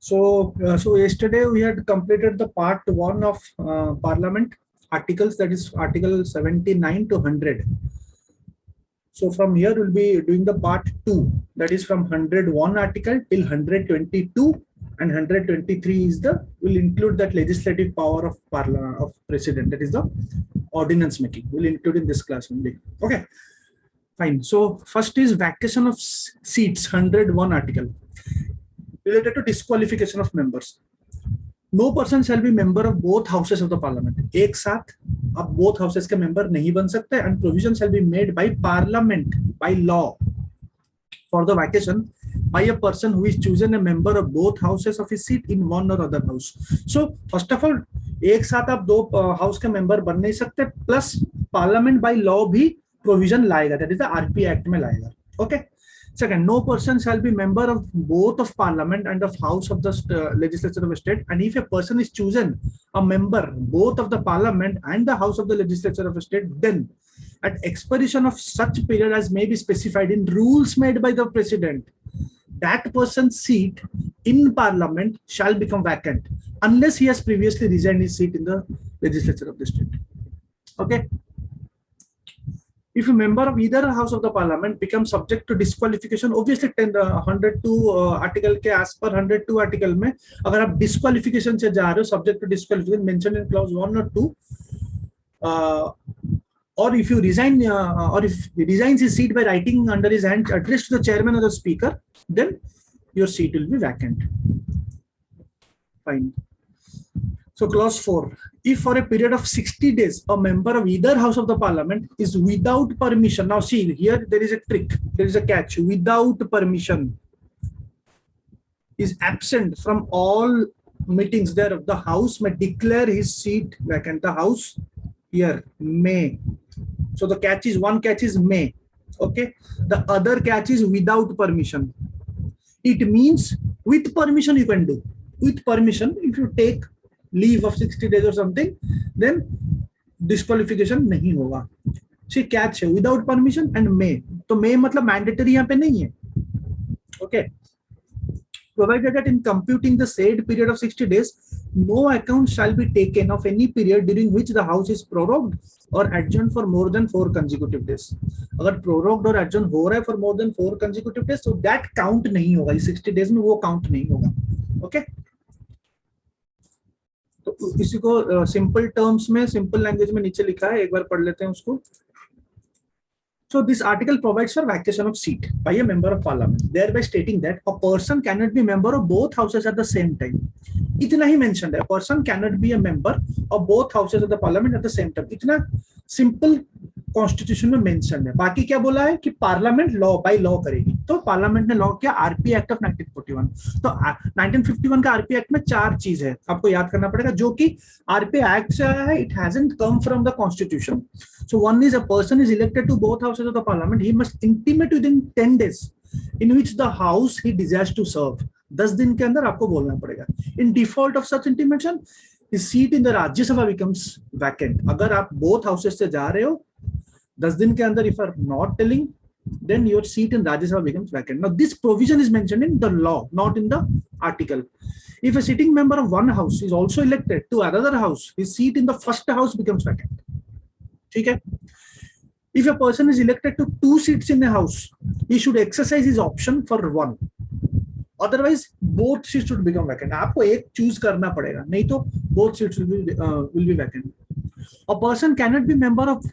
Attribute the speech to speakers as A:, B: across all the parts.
A: So yesterday we had completed the part 1 of Parliament articles, that is Article 79 to 100. So from here we'll be doing the part 2, that is from 101 article till 122, and 123 is will include that legislative power of President, that is the ordinance making. We'll include in this class only. Okay, fine. So first is vacation of seats, 101 article. Related to disqualification of members. No person shall be member of both houses of the parliament. एक साथ अब both houses के member नहीं बन सकते, and provision shall be made by parliament by law for the vacation by a person who is chosen a member of both houses of his seat in one or other house. So first of all, एक साथ आप दो house के member बन नहीं सकते, plus parliament by law भी provision लाएगा, that is the RP Act में लाएगा. Okay. Second, no person shall be member of both of parliament and of house of the legislature of a state. And if a person is chosen a member both of the parliament and the house of the legislature of a state, then at expiration of such period as may be specified in rules made by the president, that person's seat in parliament shall become vacant unless he has previously resigned his seat in the legislature of the state. Okay. If a member of either house of the parliament becomes subject to disqualification, obviously 102 article के as per 102 article में अगर आप disqualification से जा रहे हो, subject to disqualification mentioned in clause 1 or 2, or if you resign or if he resigns his seat by writing under his hand addressed to the chairman or the speaker, then your seat will be vacant. Fine. So clause 4, if for a period of 60 days, a member of either house of the parliament is without permission. Now see, here there is a trick, there is a catch. Without permission, is absent from all meetings there of the house, may declare his seat vacant. The house here may. So the catch is, one catch is may. Okay. The other catch is without permission. It means with permission you can do. With permission, if you take leave of 60 days or something, then disqualification नहीं होगा. See, catch है without permission and may. तो may मतलब mandatory यहाँ पे नहीं है. Okay. Provided that in computing the said period of 60 days, no account shall be taken of any period during which the house is prorogued or adjourned for more than 4 consecutive days. अगर prorogued और adjourned हो रहा है for more than 4 consecutive days, so that count नहीं होगा. इस 60 days में वो count नहीं होगा. Okay. तो इसी को सिंपल टर्म्स में, सिंपल लैंग्वेज में नीचे लिखा है, एक बार पढ़ लेते हैं उसको. So this article provides for vacation of seat by a member of parliament, thereby stating that a person cannot be member of both houses at the same time. इतना ही mentioned है, a person cannot be a member of both houses of the parliament at the same time. इतना simple constitution में mention है. बाकी क्या बोला है कि पार्लियामेंट लॉ बाय लॉ करेगी. तो पार्लियामेंट ने लॉ किया आरपी एक्ट ऑफ 1941. तो 1951 का आरपी एक्ट में 4 चीज है, आपको याद करना पड़ेगा, जो कि आरपी एक्ट से आया है. It hasn't come from the constitution. So one is, a person is elected to both houses of the parliament, he must intimate with in 10 days in which the house he desires to serve. 10 दिन के अंदर आपको बोलना पड़ेगा. In default of such intimation, his seat in the Rajya Sabha becomes vacant. अगर आप both houses से जा रहे हो 10 दिन के अंदर, if you are not telling, then your seat in Rajya Sabha becomes vacant. Now this provision is mentioned in the law, not in the article. If a sitting member of one house is also elected to another house, his seat in the first house becomes vacant. ठीक है. If a person is elected to 2 seats in a house, he should exercise his option for 1. Otherwise, both seats should become vacant. आपको एक choose करना पड़ेगा, नहीं तो both seats will be vacant. A person cannot be member of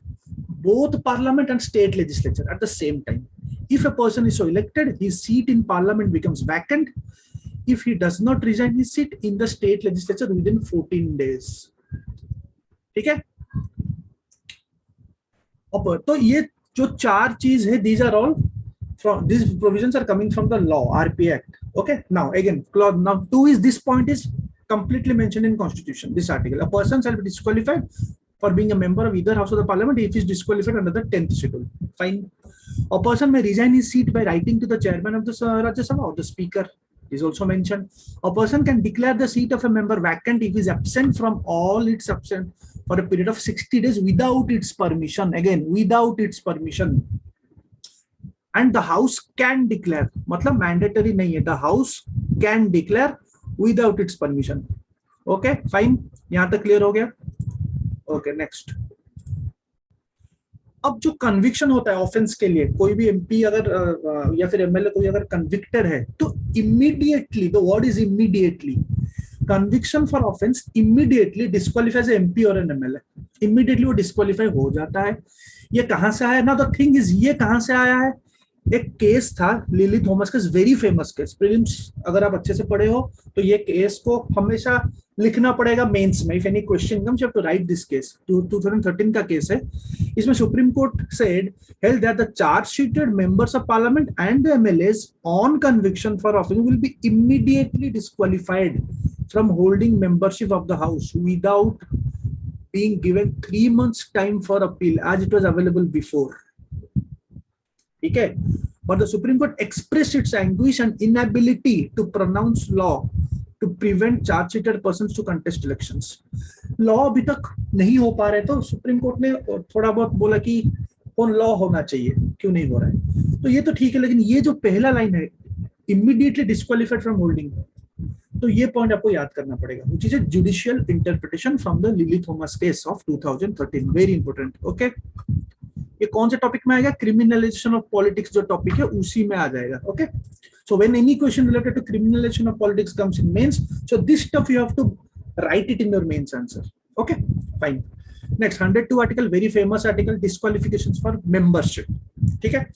A: both parliament and state legislature at the same time. If a person is so elected, his seat in parliament becomes vacant if he does not resign his seat in the state legislature within 14 days. ठीक है. तो ये जो 4 चीज है, these are all from, these provisions are coming from the law, RP Act. Okay. Now again, now 2 is, this point is completely mentioned in Constitution, this article. A person shall be disqualified for being a member of either house of the parliament if he is disqualified under the 10th schedule. Fine. A person may resign his seat by writing to the chairman of the Rajya Sabha or the speaker. Is also mentioned. A person can declare the seat of a member vacant if he is absent from all its absent for a period of 60 days without its permission. Again, without its permission. And the house can declare, मतलब mandatory नहीं है, the house can declare without its permission. Okay fine, यहां तक clear हो गया? Okay next. अब जो conviction होता है ऑफेंस के लिए, कोई भी एमपी अगर या फिर एमएलए कोई अगर कन्विक्टेड है तो immediately, the word is immediately, conviction for offence immediately disqualifies MP or an MLA, immediately वो डिस्क्वालीफाई हो जाता है। ये कहां से आया ना, द थिंग इज ये कहां से आया है, एक केस था लिली थॉमस का, वेरी फेमस केस, प्रीलिम्स अगर आप अच्छे से पढ़े हो तो ये केस को हमेशा लिखना पड़ेगा मेंस में, if any question comes you have to write this case. 2013 का केस है। इसमें supreme court said held that the charge sheeted members of parliament and the MLAs on conviction for offence will be immediately disqualified from holding membership of the house without being given 3 months time for appeal as it was available before. ठीक है, but the Supreme Court expressed its anguish and inability to pronounce law to prevent charge sheeted persons to contest elections. Law अभी तक नहीं हो पा रहे, तो supreme court ने थोड़ा बहुत बोला कि लॉ होना चाहिए, क्यों नहीं हो रहा है, तो ये तो ठीक है, लेकिन ये जो पहला लाइन है इमीडिएटली डिस्क्वालीफाइड फ्रॉम होल्डिंग, तो ये पॉइंट आपको याद करना पड़ेगा, which is a judicial interpretation from the Lily Thomas case of 2013, very important. Okay, ये कौन से टॉपिक में आएगा, क्रिमिनलाइजेशन ऑफ पॉलिटिक्स जो टॉपिक है उसी में आ जाएगा। Okay, so when any question related to criminalisation of politics comes in mains, so this stuff you have to write it in your mains answer. Okay fine, next 102 article, very famous article, disqualifications for membership. ठीक है,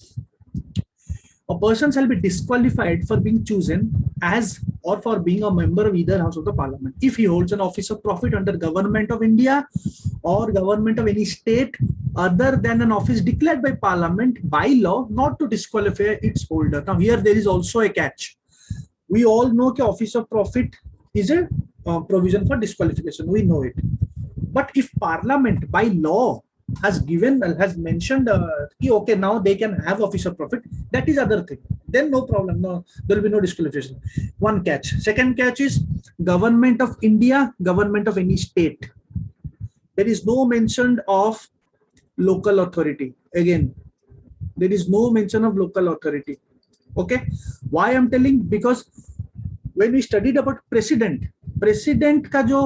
A: a person shall be disqualified for being chosen as or for being a member of either house of the parliament if he holds an office of profit under government of India or government of any state other than an office declared by parliament by law not to disqualify its holder. Now here there is also a catch. We all know that office of profit is a provision for disqualification, we know it, but if parliament by law has mentioned okay, now they can have office of profit, that is other thing, then no problem, no, there will be no disqualification. One catch. Second catch is government of India, government of any state, there is no mention of local authority. Again, there is no mention of local authority. Okay, why I'm telling, because when we studied about president का जो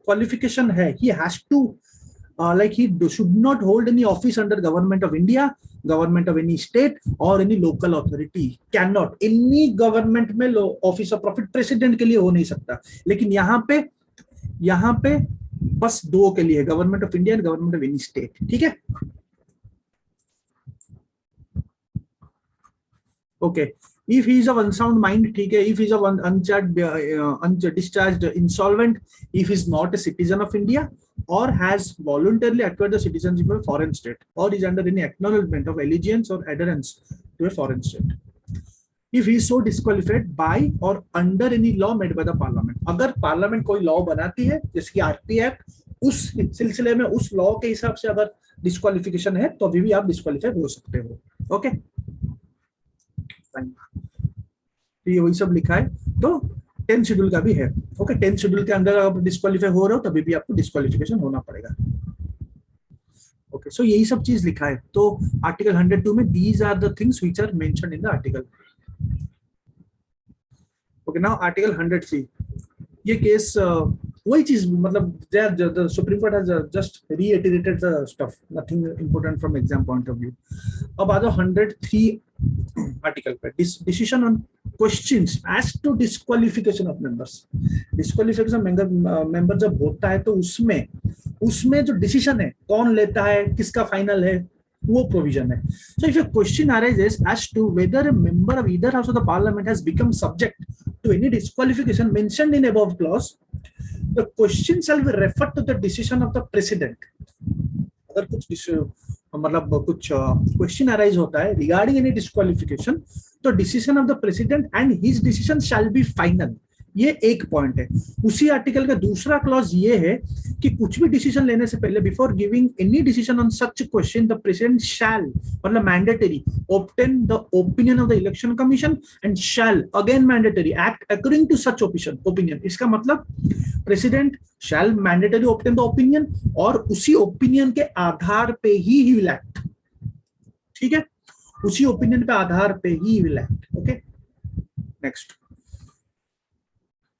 A: qualification है, he has to like he should not hold any office under government of India, government of any state or any local authority, cannot, any government में office of profit president के लिए हो नहीं सकता, लेकिन यहाँ पे बस दो के लिए, government of India and government of any state. ठीक है, okay, if he is of unsound mind, ठीक है, if he is of undischarged insolvent, if he is not a citizen of India or has voluntarily acquired the citizenship of a foreign state or is under any acknowledgement of allegiance or adherence to a foreign state, if he is so disqualified by or under any law made by the parliament, अगर parliament कोई law बनाती है जैसे कि RT act, उस सिलसिले में उस लॉ के हिसाब से अगर डिस्क्वालिफिकेशन है तो अभी भी आप डिस्क्वालीफाई हो सकते हो। ओके, तो ये वही सब लिखा है, तो 10 शेड्यूल का भी है। ओके, 10 शेड्यूल के अंदर आप डिस्क्वालीफाई हो रहे हो तभी भी आपको डिस्क्वालिफिकेशन होना पड़ेगा। ओके, सो यही सब चीज लिखा है। तो आर्टिकल 102 में these are the things which are mentioned in the article. Okay, now article 103, ये केस वही चीज, मतलब Supreme Court has just reiterated the stuff, nothing important from exam point of view. अब आ जाओ 103 आर्टिकल पे, decision on questions as to disqualification of members. Disqualification member जब होता है तो उसमें जो डिसीजन है, कौन लेता है, किसका फाइनल है, वो प्रोविजन है। So if a question arises as to whether a member of either house of the parliament has become subject to any disqualification mentioned in above clause, the question shall be referred to the decision of the president. अगर कुछ question arise होता है regarding any disqualification, तो decision of the president and his decision shall be final. ये एक point है। उसी article का दूसरा क्लॉज ये है कि कुछ भी डिसीजन लेने से पहले, before giving any decision on such question, the president shall, मतलब mandatory, obtain the opinion of the Election Commission and shall, again mandatory, act according to such opinion. इसका मतलब president shall mandatory obtain the opinion और उसी opinion के आधार पे he will act. ठीक है, उसी ओपिनियन पे आधार पे he will act. Okay, next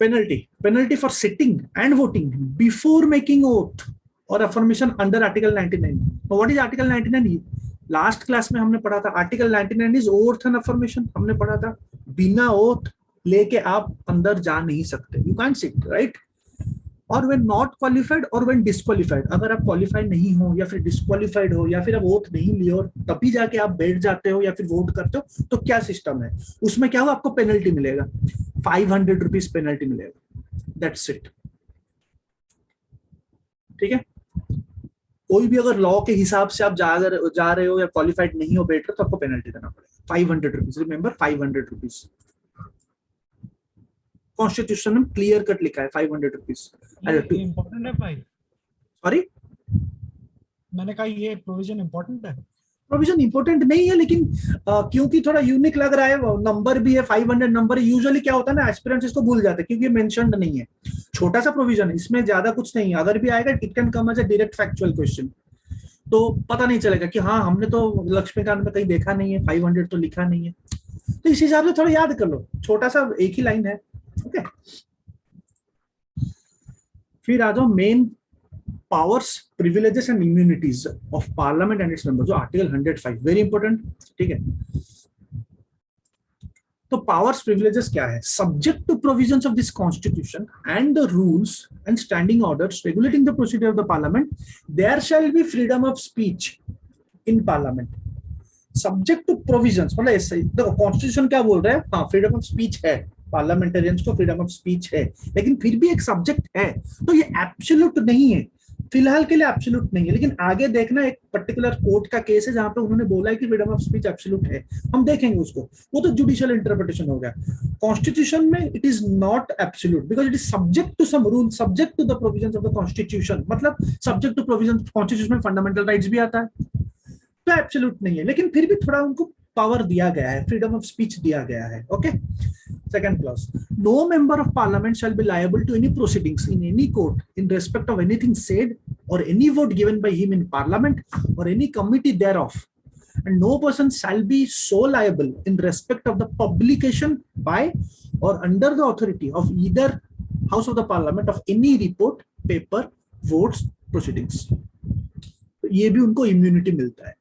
A: penalty for sitting and voting before making oath or affirmation under article 99. Now what is article 99? Last class में हमने पढ़ा था article 99 is oath and affirmation. हमने पढ़ा था बिना ओथ लेके आप अंदर जा नहीं सकते, यू कैन सिट, राइट. और व्हेन नॉट क्वालिफाइड और व्हेन डिस्क्वालिफाइड, अगर आप क्वालिफाइड नहीं हो या फिर डिस्क्वालिफाइड हो या फिर आप वोट नहीं लिए और तभी जाके आप बैठ जाते हो या फिर वोट करते हो, तो क्या सिस्टम है उसमें, क्या होगा, आपको पेनल्टी मिलेगा, 500 रुपीज पेनल्टी मिलेगा, दैट्स इट. ठीक है. कोई भी अगर लॉ के हिसाब से आप जा रहे हो या क्वालिफाइड नहीं हो बैठ रहे तो आपको पेनल्टी देना पड़ेगा 500 रुपीज. Remember 500 rupees. कॉन्स्टिट्यूशन में क्लियर कट लिखा है 500 रुपीज.
B: इम्पोर्टेंट है भाई.
A: सॉरी,
B: मैंने कहा ये प्रोविजन इम्पोर्टेंट है.
A: प्रोविजन इंपॉर्टेंट नहीं है, लेकिन क्योंकि थोड़ा यूनिक लग रहा है, नंबर भी है 500 नंबर. यूजुअली क्या होता है ना, एस्पिरेंट्स इसको भूल जाते हैं क्योंकि मेंशन्ड नहीं है. छोटा सा प्रोविजन है, इसमें ज्यादा कुछ नहीं है. अगर भी आएगा it can come as a direct factual question, तो पता नहीं चलेगा कि हाँ हमने तो लक्ष्मीकांत में कहीं देखा नहीं है, 500 तो लिखा नहीं है. तो इस हिसाब से थोड़ा याद कर लो, छोटा सा एक ही लाइन है. ओके. फिर आ जाओ main powers, privileges and immunities of parliament and its members, जो आर्टिकल 105, वेरी इंपॉर्टेंट. ठीक है. तो पावर्स प्रिविलेजेस क्या है? Subject to provisions of this constitution and the rules and standing orders regulating the procedure of the parliament, there shall be freedom of speech in parliament. Subject to provisions मतलब ऐसे देखो, constitution क्या बोल रहा है, हाँ फ्रीडम ऑफ स्पीच है, parliamentarians को फ्रीडम ऑफ स्पीच है, लेकिन फिर भी एक सब्जेक्ट है, तो ये एब्सोल्यूट नहीं है. फिलहाल के लिए एब्सोल्यूट नहीं है, लेकिन आगे देखना एक पर्टिकुलर कोर्ट का केस है जहां पे उन्होंने बोला है कि फ्रीडम ऑफ स्पीच एब्सोल्यूट है, हम देखेंगे उसको. वो तो जुडिशियल इंटरप्रिटेशन हो गया. कॉन्स्टिट्यूशन में it is not absolute because it is subject to some rule, subject to the provisions of the constitution. मतलब सब्जेक्ट टू प्रोविजंस, कॉन्स्टिट्यूशन में फंडामेंटल राइट्स भी आता है, तो एब्सोल्यूट नहीं है, लेकिन फिर भी थोड़ा उनको पावर दिया गया है, फ्रीडम ऑफ स्पीच दिया गया है. Okay. Second clause, no member of parliament shall be liable to any proceedings in any court in respect of anything said or any vote given by him in parliament or any committee thereof, and no person shall be so liable in respect of the publication by or under the authority of either house of the parliament of any report, paper, votes, proceedings. ये भी उनको immunity मिलता है.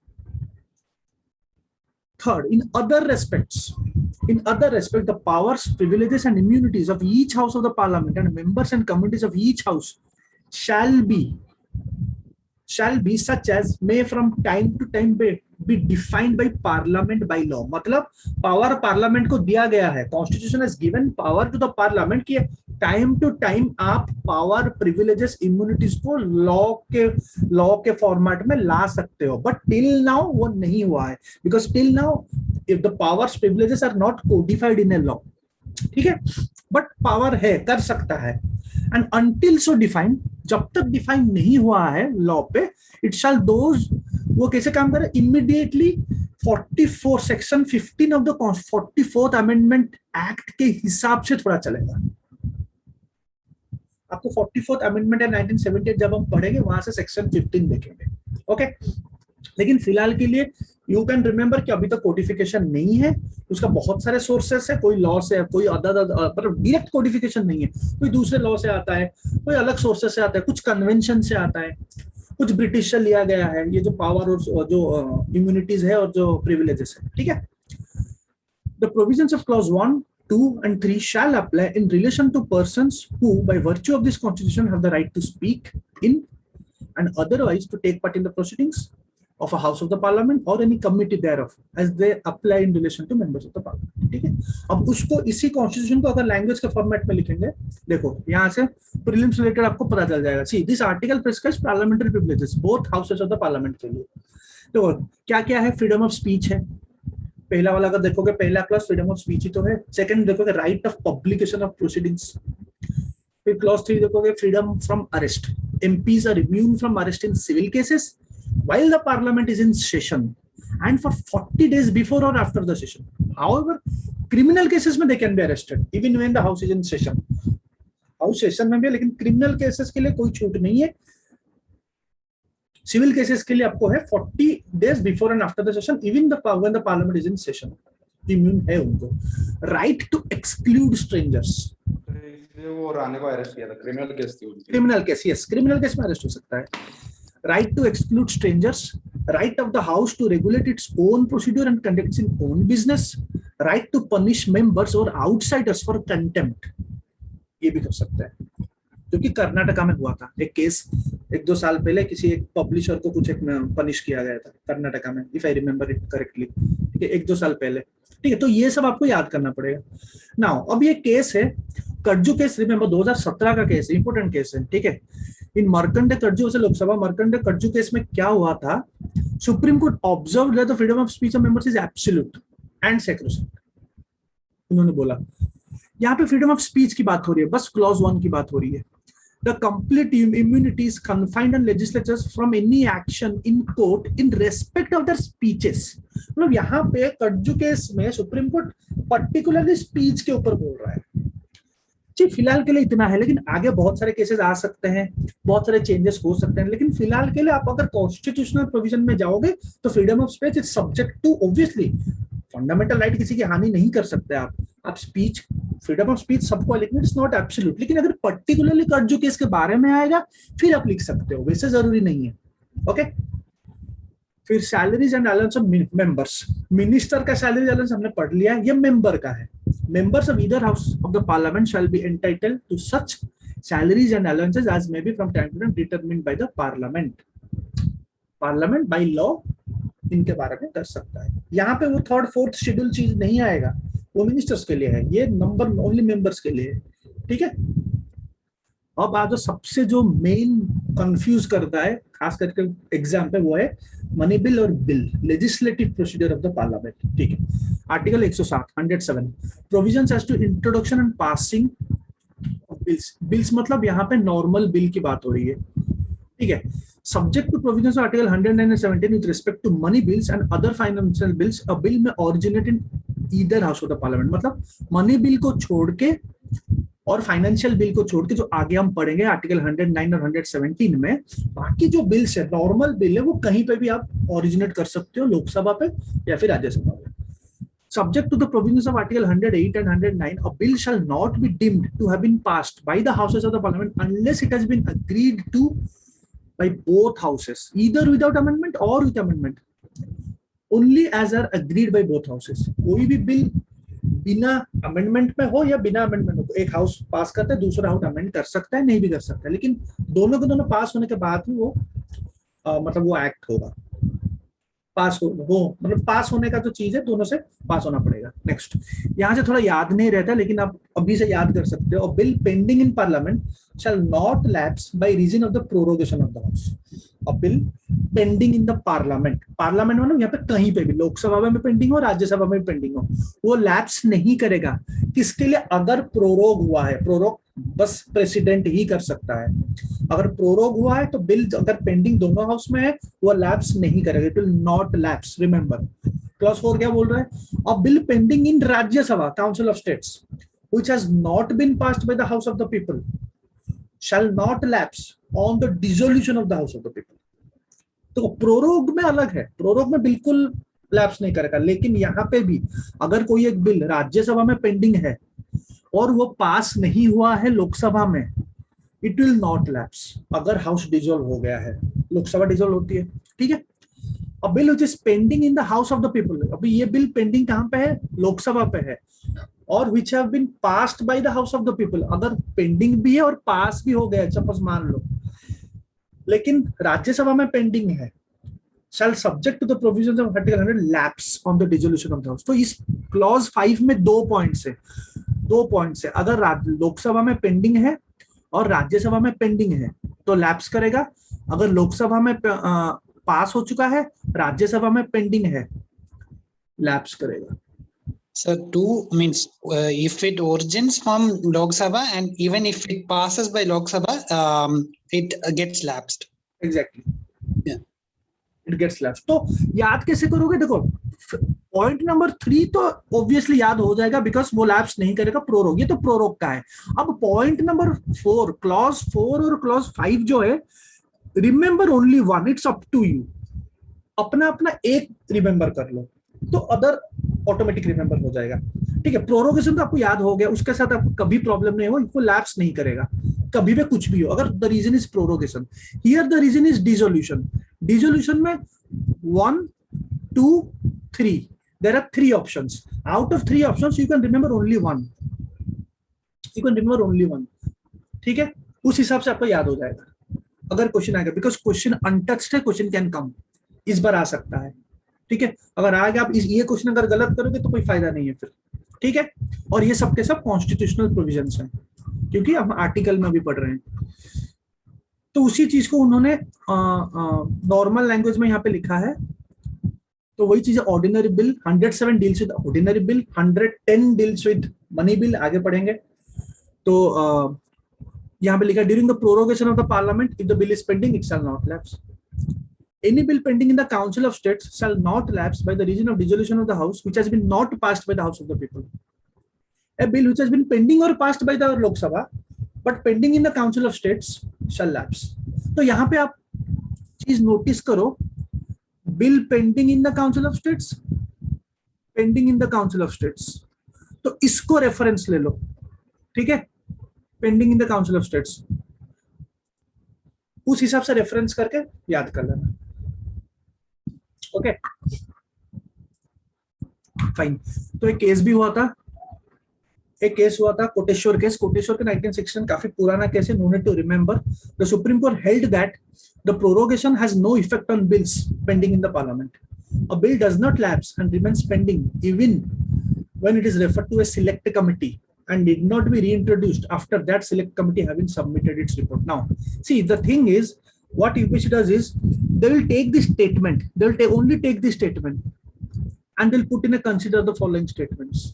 A: Third, in other respects, the powers, privileges and immunities of each house of the parliament and members and committees of each house shall be such as may from time to time be defined by parliament by law. मतलब power parliament को दिया गया है, constitution has given power to the parliament कि time to time आप power, privileges, immunities को law के format में ला सकते हो. बट टिल नाउ वो नहीं हुआ है, because till now if the powers, privileges are not codified in a law. ठीक है. बट पावर है, कर सकता है. एंड until so defined, जब तक डिफाइन नहीं हुआ है लॉ पे, इट शैल दोज, वो कैसे काम करे, immediately 44 section 15 of the 44th amendment act के हिसाब से थोड़ा चलेगा. आपको 44th अमेंडमेंट है 1978 जब हम पढ़ेंगे वहां से सेक्शन 15 देखेंगे. ओके. लेकिन फिलहाल के लिए यू कैन रिमेंबर कि अभी तक कोडिफिकेशन नहीं है, उसका बहुत सारे सोर्सेस है, कोई लॉ से, कोई मतलब डायरेक्ट कोडिफिकेशन नहीं है, कोई दूसरे लॉ से आता है, कोई अलग सोर्सेस से आता है, कुछ कन्वेंशन से आता है, कुछ ब्रिटिश से लिया गया है, ये जो पावर और जो इम्यूनिटीज है और जो प्रिविलेजेस है. ठीक है. The provisions of clause 1, 2 and 3 shall apply in relation to persons who by virtue of this constitution have the right to speak in and otherwise to take part in the proceedings of a house of the parliament or any committee thereof as they apply in relation to members of the parliament. ठीक है. अब उसको इसी constitution को अगर language के format में लिखेंगे, देखो यहाँ से प्रीलिम्स रिलेटेड आपको पता चल जाएगा. See this article prescribes parliamentary privileges both houses of the parliament के लिए. तो क्या क्या है? फ्रीडम ऑफ स्पीच है. पहला वाला अगर देखोगे, पहला क्लॉज फ्रीडम ऑफ स्पीच ही तो है. सेकंड देखोगे right of publication of proceedings. फिर क्लॉज 3 देखोगे freedom from arrest. MPs are immune from arrest in civil cases while the parliament is in session and for 40 days before or after the session. However, criminal cases में they can be arrested even when the house is in session. House session में भी, लेकिन criminal cases के लिए कोई छूट नहीं है. Civil cases के लिए आपको है 40 days before and after the session, even when the parliament is in session. Immune है उनको। राइट टू एक्सक्लूड स्ट्रेंजर्स,
C: वो राणे को अरेस्ट किया था, क्रिमिनल केस थी उनकी।
A: Criminal case, yes, criminal case में अरेस्ट हो सकता है। Right to exclude strangers, right of the house to regulate its own procedure and conduct in own business, right to punish members और outsiders for contempt, ये भी कर सकता है। क्योंकि कर्नाटका में हुआ था एक केस 1-2 साल पहले, किसी एक पब्लिशर को कुछ एक पनिश किया गया था कर्नाटका में, if I remember it correctly, ठीक है, 1-2 साल पहले, ठीक है। तो ये सब आपको याद करना पड़ेगा। नाउ अब ये केस है कटजू केस, रिमेम्बर 2017 का केस है, इंपोर्टेंट केस है, ठीक है। इन मार्कंडे कटजू से लोकसभा मार्कंडे कटजू केस में क्या हुआ था, supreme court observe that the freedom of speech of members is absolute and sacrosanct. उन्होंने बोला यहाँ पे फ्रीडम ऑफ स्पीच की बात हो रही है, बस क्लॉज 1 की बात हो रही है। The complete immunity is confined on legislatures from any action in court in respect of their speeches। मतलब यहाँ पे कटजू केस में सुप्रीम कोर्ट पर्टिकुलरली स्पीच के ऊपर बोल रहा है। जी फिलहाल के लिए इतना है, लेकिन आगे बहुत सारे केसेस आ सकते हैं, बहुत सारे चेंजेस हो सकते हैं, लेकिन फिलहाल के लिए आप अगर कॉन्स्टिट्यूशनल प्रोविजन में जाओगे तो freedom of speech is subject to, obviously fundamental right किसी की हानि नहीं कर सकते आप स्पीच, फ्रीडम ऑफ स्पीच सबको, लेकिन इट्स नॉट एब्सोल्यूट। लेकिन अगर पर्टिकुलरली कटजू केस के बारे में आएगा फिर आप लिख सकते हो, वैसे जरूरी नहीं है। ओके, फिर salaries and allowance of members, minister का सैलरी अलाउंस हमने पढ़ लिया, ये मेंबर का है। Members of either house of the parliament shall be entitled to such salaries and allowances as may be from time to time determined by the parliament. Parliament by law इनके बारे में कर सकता है। यहाँ पे वो 3rd 4th शेड्यूल चीज नहीं आएगा, वो मिनिस्टर्स के लिए है, ये नंबर ओनली मेंबर्स के लिए है, ठीक है। अब आज सबसे जो मेन कंफ्यूज करता है खास करके एग्जाम पे, वो है मनी बिल और bill, legislative procedure of the parliament, ठीक है। Article 107 provisions as to introduction and passing of bills. Bills मतलब यहाँ पे नॉर्मल बिल की बात हो रही है, ठीक है। Subject to provisions of Article 109 and 17 with respect to money bills and other financial bills, a bill may originate in either house of the parliament। मतलब मनी बिल को छोड़ के और फाइनेंशियल बिल को छोड़ के जो आगे हम पढ़ेंगे आर्टिकल 109 और 117 में, बाकी जो बिल्स है, नॉर्मल बिल है, वो कहीं पे भी आप ओरिजिनेट कर सकते हो, लोकसभा पे या फिर राज्यसभा में। Subject to the provisions of Article 108 and 109, a bill shall not be deemed to have been passed by the houses of the parliament unless it has been agreed to by both houses, either without amendment or with amendment, only as are agreed by both houses। कोई भी bill बिना amendment में हो या बिना amendment हो, एक house पास करता है, दूसरा हाउस अमेंड कर सकता है, नहीं भी कर सकता है, लेकिन दोनों के दोनों पास होने के बाद ही वो मतलब वो एक्ट होगा, पास हो मतलब पास होने का जो चीज है, दोनों से पास होना पड़ेगा। नेक्स्ट, यहाँ से थोड़ा याद नहीं रहता, लेकिन आप अभी से याद कर सकते हो। Bill pending in parliament shall not lapse by reason of the prorogation of the house। A bill pending in the parliament, parliament मतलब यहाँ पे कहीं पे भी, लोकसभा में पेंडिंग हो, राज्यसभा में पेंडिंग हो, वो लैप्स नहीं करेगा। किसके लिए? अगर प्रोरोग हुआ है। प्रोरोग बस प्रेसिडेंट ही कर सकता है। अगर प्रोरोग हुआ है तो बिल अगर पेंडिंग दोनों हाउस में है, वो लैप्स नहीं करेगा, it will not lapse. Remember clause 4 क्या बोल रहा है? अ bill pending in Rajya Sabha, council of states, which has not been passed by the house of the people shall not lapse on the dissolution of the house of the people। तो prorogue में अलग है, prorogue में बिल्कुल lapse नहीं करेगा। लेकिन यहाँ पे भी अगर कोई एक बिल राज्यसभा में पेंडिंग है और वो पास नहीं हुआ है लोकसभा में, इट विल नॉट लैप्स। अगर हाउस डिसॉल्व हो गया है, लोकसभा डिसॉल्व होती है, ठीक है। अ bill which is pending in the house of the people, अभी ये बिल पेंडिंग कहाँ पे है? लोकसभा पे है। और which have been passed by the house of the people, अगर पेंडिंग भी है और पास भी हो गया, सपोज मान लो, लेकिन राज्यसभा में पेंडिंग है, shall subject to the provisions of Article 100 lapse on the dissolution of the house। तो इस क्लॉज 5 में 2 पॉइंट्स है। अगर लोकसभा में पेंडिंग है और राज्यसभा में पेंडिंग है तो लैप्स करेगा। अगर लोकसभा में पास हो चुका है, राज्यसभा में पेंडिंग है, लैप्स करेगा।
D: So two means if it origins from Lok Sabha and even if it passes by Lok Sabha, it gets lapsed।
A: Exactly.
D: Yeah.
A: It gets lapsed। तो याद कैसे करोगे? देखो पॉइंट नंबर 3 तो ऑब्वियसली याद हो जाएगा बिकॉज वो लैप्स नहीं करेगा, प्रोरोग, ये तो प्रोरोग का है। अब पॉइंट नंबर 4, क्लॉज 4 और क्लॉज 5 जो है, remember only one, it's up to you. अपना एक रिमेंबर कर लो। तो अदर ऑटोमेटिक रिमेंबर हो जाएगा। ठीक है, प्रोरोगेशन तो आपको याद हो गया, उसके साथ आपको कभी प्रॉब्लम नहीं हो, इसको लैप्स नहीं करेगा कभी भी कुछ भी हो, अगर the reason is prorogation. Here the reason is dissolution. Dissolution में 1, 2, 3 there are 3 options. Out of 3 options you can remember only one. You can remember only one. ठीक है, उस हिसाब से आपको याद हो जाएगा अगर क्वेश्चन आएगा, बिकॉज क्वेश्चन अनटच्ड है, क्वेश्चन कैन कम, इस बार आ सकता है। ठीक है, अगर आएगा आप ये क्वेश्चन अगर गलत करोगे तो कोई फायदा नहीं है फिर। ठीक है, और ये सबके सब कॉन्स्टिट्यूशनल प्रोविजंस हैं, क्योंकि हम आर्टिकल में भी पढ़ रहे हैं। तो उसी चीज को उन्होंने नॉर्मल लैंग्वेज में यहाँ पे लिखा है। तो वही चीज है, ordinary bill 107 deals with ordinary bill, 110 deals with money bill, आगे पढ़ेंगे। तो यहाँ पे लिखा during the prorogation of the parliament if the bill is pending it shall not lapse. Any bill pending in the Council of States shall not lapse by the reason of dissolution of the House which has been not passed by the House of the People. A bill which has been pending or passed by the Lok Sabha but pending in the Council of States shall lapse. तो यहाँ पे आप चीज notice करो, bill pending in the council of states, pending in the council of states, तो इसको reference ले लो। ठीक है, pending in the council of states, उस हिसाब से रेफरेंस करके याद कर लेना। Okay fine. तो एक केस भी हुआ था, एक केस हुआ था कोटेश्वर केस। कोटेश्वर के 1916 काफी पुराना केस है, no need to remember. The supreme court held that the prorogation has no effect on bills pending in the parliament. A bill does not lapse and remains pending even when it is referred to a select committee and did not be reintroduced after that select committee having submitted its report. Now, see, the thing is, what UPSC does is, they will take this statement, they will only take this statement, and they'll put in a consider the following statements.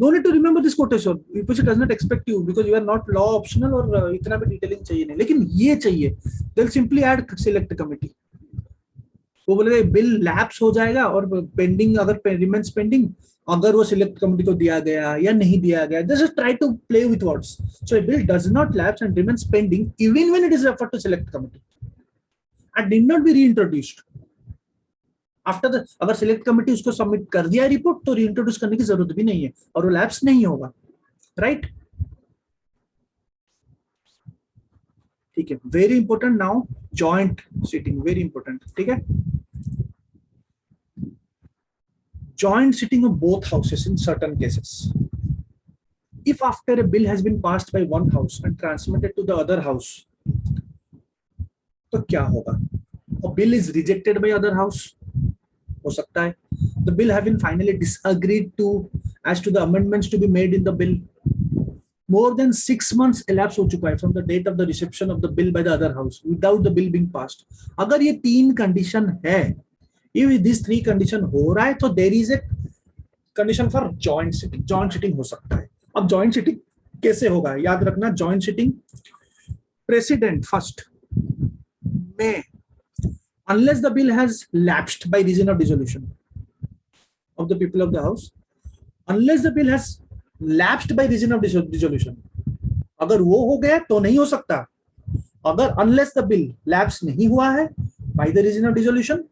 A: No need to remember this quotation. UPSC does not expect you because you are not law optional or इतना भी detailing चाहिए नहीं, लेकिन ये चाहिए. They'll simply add select committee. वो बोलेगा bill lapse हो जाएगा और पेंडिंग अगर रिमेन्स पेंडिंग, अगर वो सिलेक्ट कमिटी को दिया गया या नहीं दिया गया, just try to play with words. So a bill does not lapse and remains pending even when it is referred to select committee and did not be reintroduced after the, अगर select committee उसको submit कर दिया report तो reintroduce करने की जरूरत भी नहीं है और वो लैप्स नहीं होगा, राइट? ठीक है, very important. Now joint sitting, very important. ठीक है, joint sitting of both houses in certain cases. If after a bill has been passed by one house and transmitted to the other house, तो क्या होगा? A bill is rejected by other house, हो सकता है. The bill have been finally disagreed to as to the amendments to be made in the bill. More than 6 months elapsed हो चुका है from the date of the reception of the bill by the other house without the bill being passed. अगर ये 3 condition है, if these 3 condition हो रहा है तो there is a condition for joint sitting. Joint sitting हो सकता है. अब joint sitting कैसे होगा? याद रखना, joint sitting president first may, unless the bill has lapsed by reason of dissolution of the people of the house, unless the bill has lapsed by reason of dissolution, अगर वो हो गया तो नहीं हो सकता. अगर unless the bill lapse नहीं हुआ है by the reason of dissolution,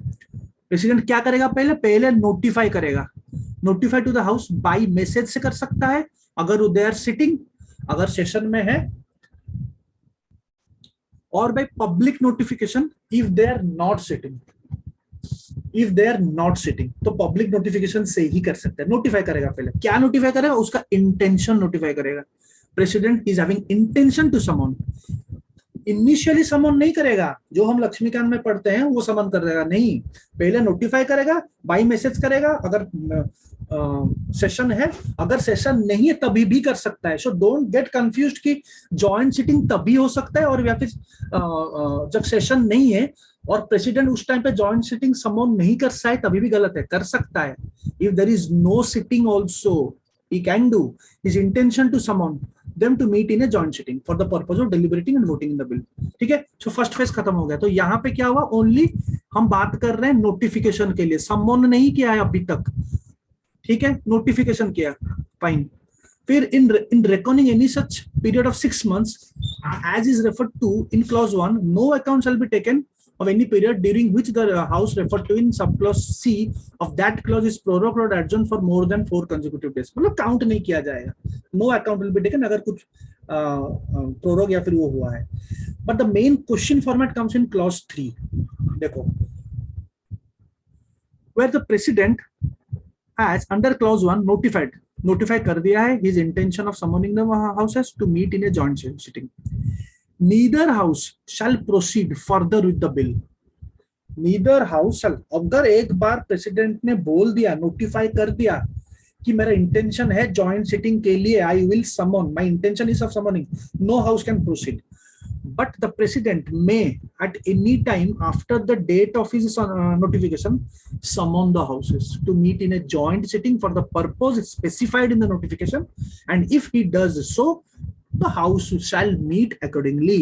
A: president क्या करेगा? पहले नोटिफाई करेगा. Notify to the house by message से कर सकता है अगर दे आर सिटिंग, अगर सेशन में है, और by public notification if they are not sitting. If they are not sitting तो पब्लिक नोटिफिकेशन से ही कर सकता है. नोटिफाई करेगा. पहले क्या नोटिफाई करेगा? उसका इंटेंशन नोटिफाई करेगा. President is having intention to summon. Initially summon नहीं करेगा, जो हम लक्ष्मीकांत में पढ़ते हैं वो समन कर देगा, नहीं. पहले नोटिफाई करेगा, बाय मैसेज करेगा अगर सेशन है, अगर सेशन नहीं है तभी भी कर सकता है. सो डोंट गेट कंफ्यूज्ड कि जॉइंट सिटिंग तभी हो सकता है और या फिर जब सेशन नहीं है और प्रेसिडेंट उस टाइम पे जॉइंट सिटिंग समन नहीं कर सकता है तभी भी गलत है. कर सकता है. If there is no sitting also he can do his intention to summon them to meet in a joint sitting for the purpose of deliberating and voting in the bill. ठीक है, so फर्स्ट फेज खत्म हो गया. तो यहाँ पे क्या हुआ? ओनली हम बात कर रहे हैं नोटिफिकेशन के लिए, समन नहीं किया है अभी तक. ठीक है, नोटिफिकेशन किया, फाइन. फिर in reckoning any such period of 6 months as is referred to in clause 1, no account shall be taken of any period during which the house referred to in subclause C of that clause is prorogued or adjourned for more than 4 consecutive days. मतलब count नहीं किया जाएगा, no account will be taken अगर कुछ prorogue या फिर वो हुआ है. But the main question format comes in clause 3. देखो, where the president has under clause 1 notify कर दिया है his intention of summoning the houses to meet in a joint sitting. Neither house shall proceed further with the bill. Neither house shall, अगर एक बार president ने बोल दिया, notify कर दिया कि मेरा इंटेंशन है जॉइंट सिटिंग के लिए, I will summon, my intention is of summoning, no house can proceed. But the president may at any time after the date of his notification summon the houses to meet in a joint sitting for the purpose specified in the notification, and if he does so the house shall meet accordingly.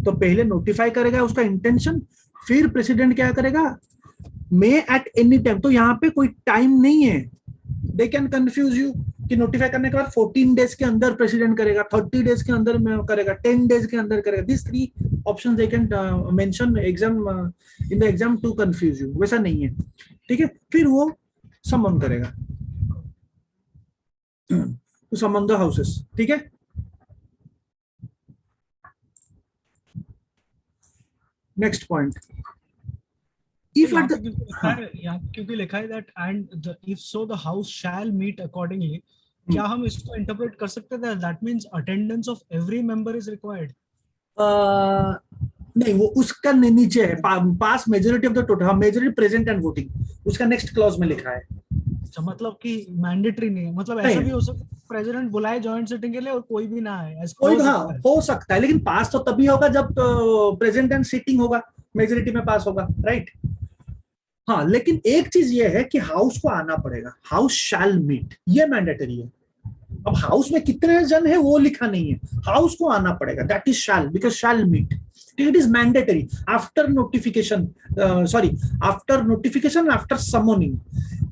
A: तो पहले notify करेगा उसका intention, फिर president क्या करेगा, may at any time. तो यहाँ पे कोई टाइम नहीं है. दे कैन कंफ्यूज यू कि नोटिफाई करने के बाद 14 डेज के अंदर प्रेसिडेंट करेगा, 30 डेज के अंदर में करेगा, 10 डेज के अंदर करेगा. This 3 options they can mention exam in the exam to confuse you. वैसा नहीं है, ठीक है. फिर वो समन करेगा टू समन द हाउसेस, ठीक है. Next point, if at the
B: क्योंकि लिखा है that and the if so the house shall meet accordingly, क्या हम इसको इंटरप्रेट कर सकते हैं that means attendance of every member is required?
A: नहीं, वो उसका नीचे है, pass majority of the total, majority present and voting, उसका नेक्स्ट क्लॉज में लिखा है.
B: अच्छा, मतलब कि मैंडेटरी नहीं है, मतलब ऐसा भी हो सकता है प्रेसिडेंट बुलाए जॉइंट सिटिंग के लिए और कोई भी ना आए,
A: कोई हो सकता है, लेकिन पास तो तभी होगा जब प्रेजेंट एंड सिटिंग होगा, मेजॉरिटी में पास होगा, राइट. हाँ, लेकिन एक चीज ये है कि हाउस को आना पड़ेगा, हाउस शैल मीट, ये मैंडेटरी है. अब हाउस में कितने जन है वो लिखा नहीं है, हाउस को आना पड़ेगा, that is shall, because shall meet. It is mandatory after notification, after notification, after summoning.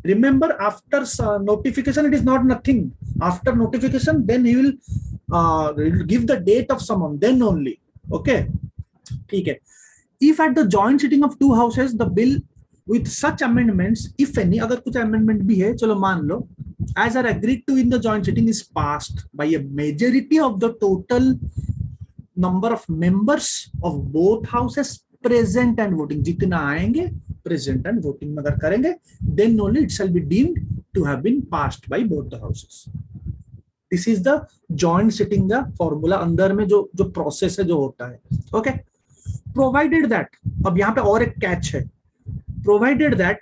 A: Remember, after notification it is not nothing. After notification then he will give the date of summon, then only. Okay, ठीक है. If at the joint sitting of 2 houses the bill with such amendments, if any, अगर कुछ amendment भी है, चलो मान लो, as are agreed to in the joint sitting is passed by a majority of the total number of members of both houses present and voting. जितना आएंगे present and voting अगर करेंगे, then only it shall be deemed to have been passed by both the houses. This is the joint sitting का formula, अंदर में जो process है जो होता है. Okay, provided that, अब यहाँ पे और एक catch है, provided that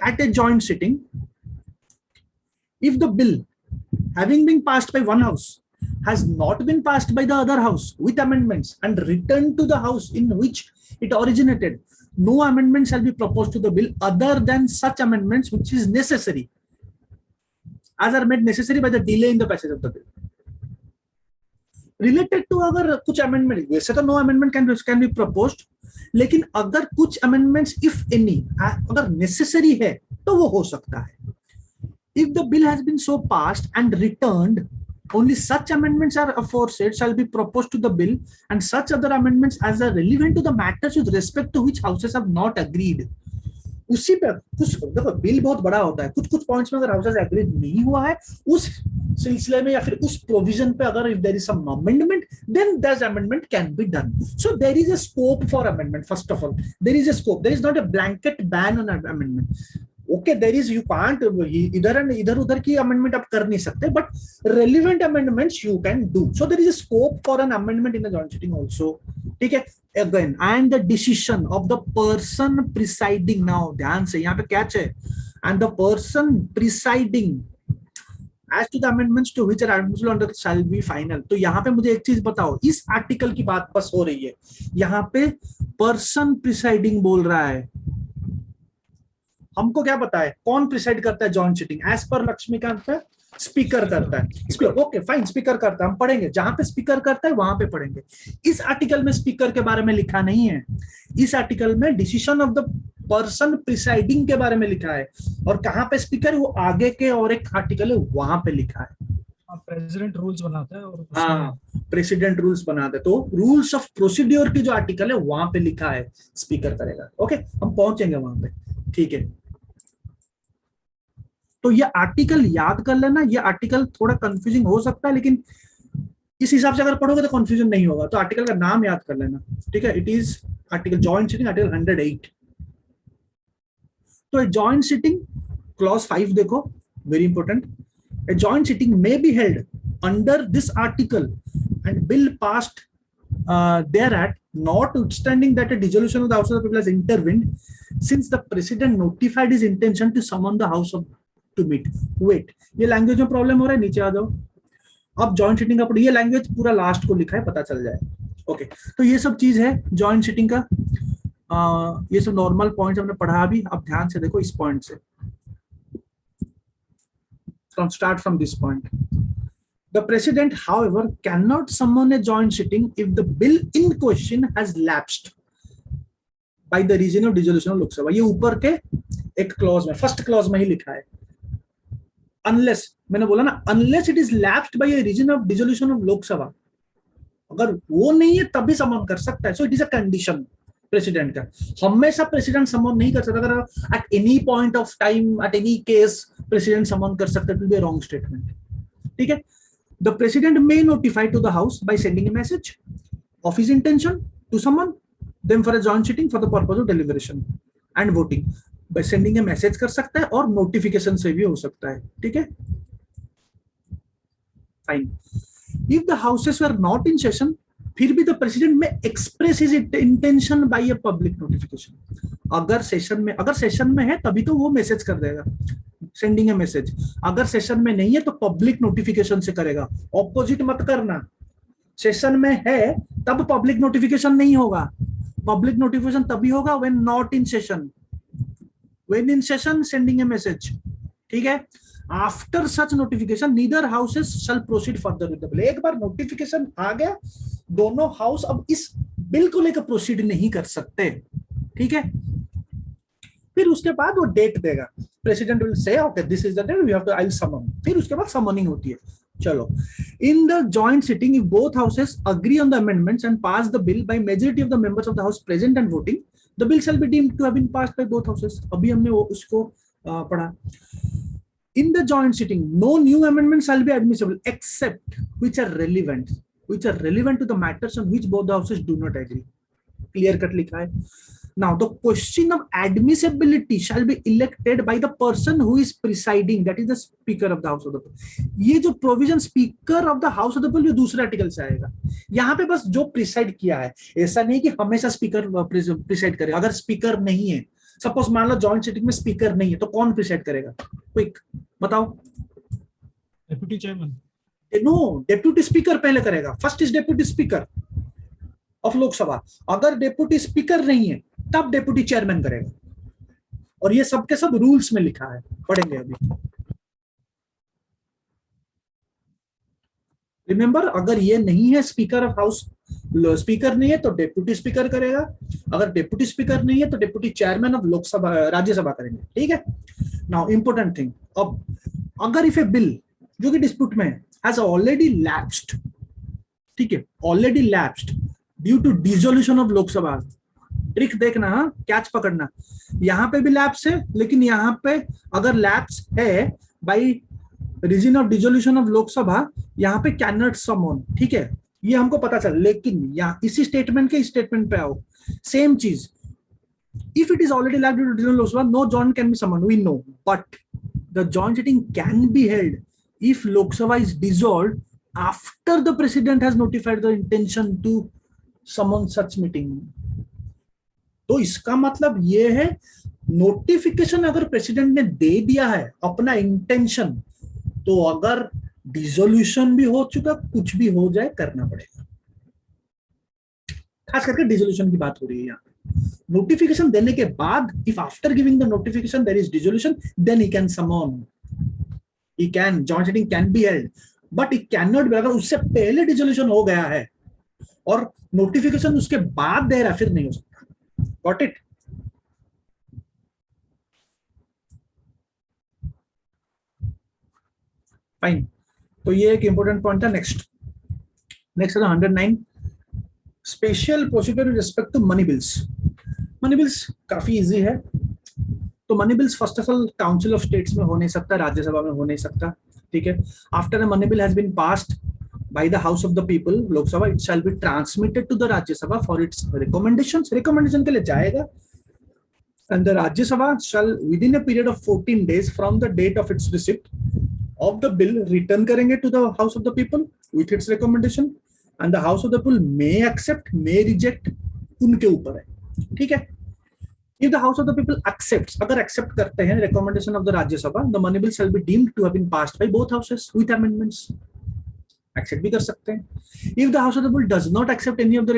A: at a joint sitting, if the bill having been passed by one house has not been passed by the other house with amendments and returned to the house in which it originated, no amendment shall be proposed to the bill other than such amendments which is necessary, as are made necessary by the delay in the passage of the bill. Related to अगर कुछ amendment, वैसे तो no amendment can be proposed, लेकिन अगर कुछ amendments if any अगर necessary है तो वो हो सकता है. If the bill has been so passed and returned, only such amendments are aforesaid shall be proposed to the bill, and such other amendments as are relevant to the matters with respect to which houses have not agreed. उसी पे कुछ देखो, bill बहुत बड़ा होता है, कुछ points में अगर हाउसेस एग्री नहीं हुआ है उस सिलसिले में या फिर उस प्रोविजन पे अगर if there is some amendment, then that amendment can be done. So there is a scope for amendment. First of all there is a scope, there is not a blanket ban on amendment. Okay, there is, you can't इधर उधर की amendment आप कर नहीं सकते, but relevant amendments you can do. So there is a scope for an amendment in the joint sitting also. ठीक है. Again, and the decision of the person presiding. Now ध्यान से यहाँ पे कैच है, and the person presiding as to the amendments to which are admissible under shall be final. तो यहाँ पे मुझे एक चीज बताओ, इस आर्टिकल की बात बस हो रही है, यहाँ पे पर्सन प्रिसाइडिंग बोल रहा है. हमको क्या पता है कौन प्रिसाइड करता है joint sitting? As per Laxmikant speaker करता है. ओके फाइन, स्पीकर करता है, हम पढ़ेंगे, जहां पे स्पीकर करता है वहां पे पढ़ेंगे. इस आर्टिकल में स्पीकर के बारे में लिखा नहीं है, इस आर्टिकल में decision of the person presiding के बारे में लिखा है. और कहां पे स्पीकर, वो आगे के और एक आर्टिकल है वहां पे लिखा है.
B: प्रेसिडेंट रूल्स बनाता है और
A: हाँ, प्रेसिडेंट रूल्स बनाते, तो रूल्स ऑफ प्रोसीड्योर की जो आर्टिकल है वहां पे लिखा है स्पीकर करेगा। ओके, हम पहुंचेंगे वहां पे, ठीक है। तो ये आर्टिकल याद कर लेना, ये आर्टिकल थोड़ा कंफ्यूजिंग हो सकता है, लेकिन इस हिसाब से अगर पढ़ोगे तो कंफ्यूजन नहीं होगा। तो आर्टिकल का नाम याद कर लेना, ठीक है। It is article joint sitting, article 108। तो जॉइंट सिटिंग क्लॉज 5 देखो, very important. A joint sitting may be held under this article and bill passed thereat, notwithstanding that a dissolution of the House of the People has intervened, since the President notified his intention to summon the House of to meet. Wait, ये language में problem हो रहा है, नीचे आ जाओ। अब joint sitting का ये लैंग्वेज पूरा लास्ट को लिखा है, पता चल जाए। ओके, तो ये सब चीज है जॉइंट सिटिंग का। ये सब नॉर्मल पॉइंट्स हमने पढ़ा अभी। अब ध्यान से देखो इस पॉइंट से, start from this point. The president, however, cannot summon a joint sitting if the bill in question has lapsed by the reason of dissolution of Lok Sabha. ये ऊपर के एक क्लॉज में, फर्स्ट क्लॉज में ही लिखा है। Unless, मैंने बोला ना, unless it is lapsed by a reason of dissolution of Lok Sabha, अगर वो नहीं है तभी समन कर सकता है। So it is a condition president का। हमेशा प्रेसिडेंट समन नहीं कर सकता। अगर at any point of time, at any case president summon कर सकता है, it will be a wrong statement, ठीक है। The president may notify to the house by sending a message of his intention to summon them for a joint sitting for the purpose of deliberation and voting. By sending a message कर सकता है और notification से भी हो सकता है, ठीक है, fine. If the houses were not in session, फिर भी the president may express his intention by a public notification. अगर सेशन में है तभी तो वो मैसेज कर देगा, सेंडिंग ए मैसेज। अगर सेशन में नहीं है तो पब्लिक नोटिफिकेशन से करेगा। ऑपोजिट मत करना, सेशन में है तब पब्लिक नोटिफिकेशन नहीं होगा। पब्लिक नोटिफिकेशन तभी होगा when not in session, when in session sending a message, ठीक है। After such notification neither houses shall proceed further with the bill. एक बार नोटिफिकेशन आ गया, दोनों हाउस अब इस बिल को लेकर प्रोसीड नहीं कर सकते, ठीक है। फिर उसके बाद वो डेट देगा, president will say okay this is the date we have to I will summon, फिर उसके बाद समनिंग होती है। चलो, in the joint sitting if both houses agree on the amendments and pass the bill by majority of the members of the house present and voting, the bill shall be deemed to have been passed by both houses. अभी हमने वो उसको पढ़ा। In the joint sitting, no new amendments shall be admissible except which are relevant to the matters on which both the houses do not agree. Clear cut लिखा है। Now, the question of admissibility shall be elected by the person who is presiding, that is the Speaker of the House of the People. ये जो provision Speaker of the House of the People ये दूसरे article से आएगा। यहाँ पे बस जो प्रिसाइड किया है, ऐसा नहीं कि हमेशा स्पीकर प्रिसाइड करेगा। अगर स्पीकर नहीं है, सपोज मान लो जॉइंट सिटिंग में स्पीकर नहीं है, तो कौन प्रिसाइड करेगा? क्विक बताओ।
B: Deputy chairman.
A: No, deputy speaker पहले करेगा। First is deputy speaker of Lok Sabha. अगर डेप्यूटी स्पीकर नहीं है तब डेप्यूटी चेयरमैन करेगा। और ये सब के सब रूल्स में लिखा है, पढ़ेंगे अभी। रिमेंबर, अगर ये नहीं है स्पीकर ऑफ हाउस, स्पीकर नहीं है तो डेप्यूटी स्पीकर करेगा। अगर डेप्यूटी स्पीकर नहीं है तो deputy chairman of Lok Sabha Rajya Sabha करेंगे, ठीक है। नाउ इंपॉर्टेंट थिंग, अब अगर इफ ए बिल जो कि डिस्प्यूट में हैज ऑलरेडी लैप्स्ड, ठीक है, already lapsed due to dissolution of Lok Sabha, trick देखना, कैच पकड़ना, यहाँ पे भी लैप्स है, लेकिन यहाँ पे अगर लैप्स है by reason of dissolution of Lok Sabha, यहाँ पे कैन नॉट समन, ठीक है, ये हमको पता चल। लेकिन यहाँ इसी स्टेटमेंट के इस स्टेटमेंट पे आओ, सेम चीज, if it is already lapsed due to dissolution of Lok Sabha, no joint can be summon, we know, but the joint sitting can be held if Lok Sabha is dissolved after the president has notified the intention to summon such meeting. तो इसका मतलब ये है, notification अगर president ने दे दिया है अपना इंटेंशन, तो अगर डिसोल्यूशन भी हो चुका, कुछ भी हो जाए, करना पड़ेगा। खास करके डिसोल्यूशन की बात हो रही है यहाँ पे। नोटिफिकेशन देने के बाद, if after giving the notification there is dissolution, then he can summon, he can, joint sitting can be held, but it cannot be, अगर उससे पहले डिसोल्यूशन हो गया है और नोटिफिकेशन उसके बाद दे रहा, फिर नहीं हो सकता। Got it? Fine. तो ये एक इंपॉर्टेंट पॉइंट था। नेक्स्ट है 109 special procedure with respect to money bills. Money bills काफी इजी है। तो money bills first of all council of states में हो नहीं सकता, राज्यसभा में हो नहीं सकता, ठीक है। After a money bill has been passed by the house of the people, Lok Sabha, it shall be transmitted to the Rajya Sabha for its recommendation के लिए जाएगा, and the Rajya Sabha shall within a period of 14 days from the date of its receipt of the bill return करेंगे to the house of the people with its recommendation, and the house of the people may accept, may reject, उनके ऊपर है, ठीक है। If the house of the people accepts, अगर accept करते हैं recommendation of the Rajya Sabha, the money bill shall be deemed to have been passed by both houses with amendments. Except भी कर सकते हैं। If the House of the Bill does not accept any of the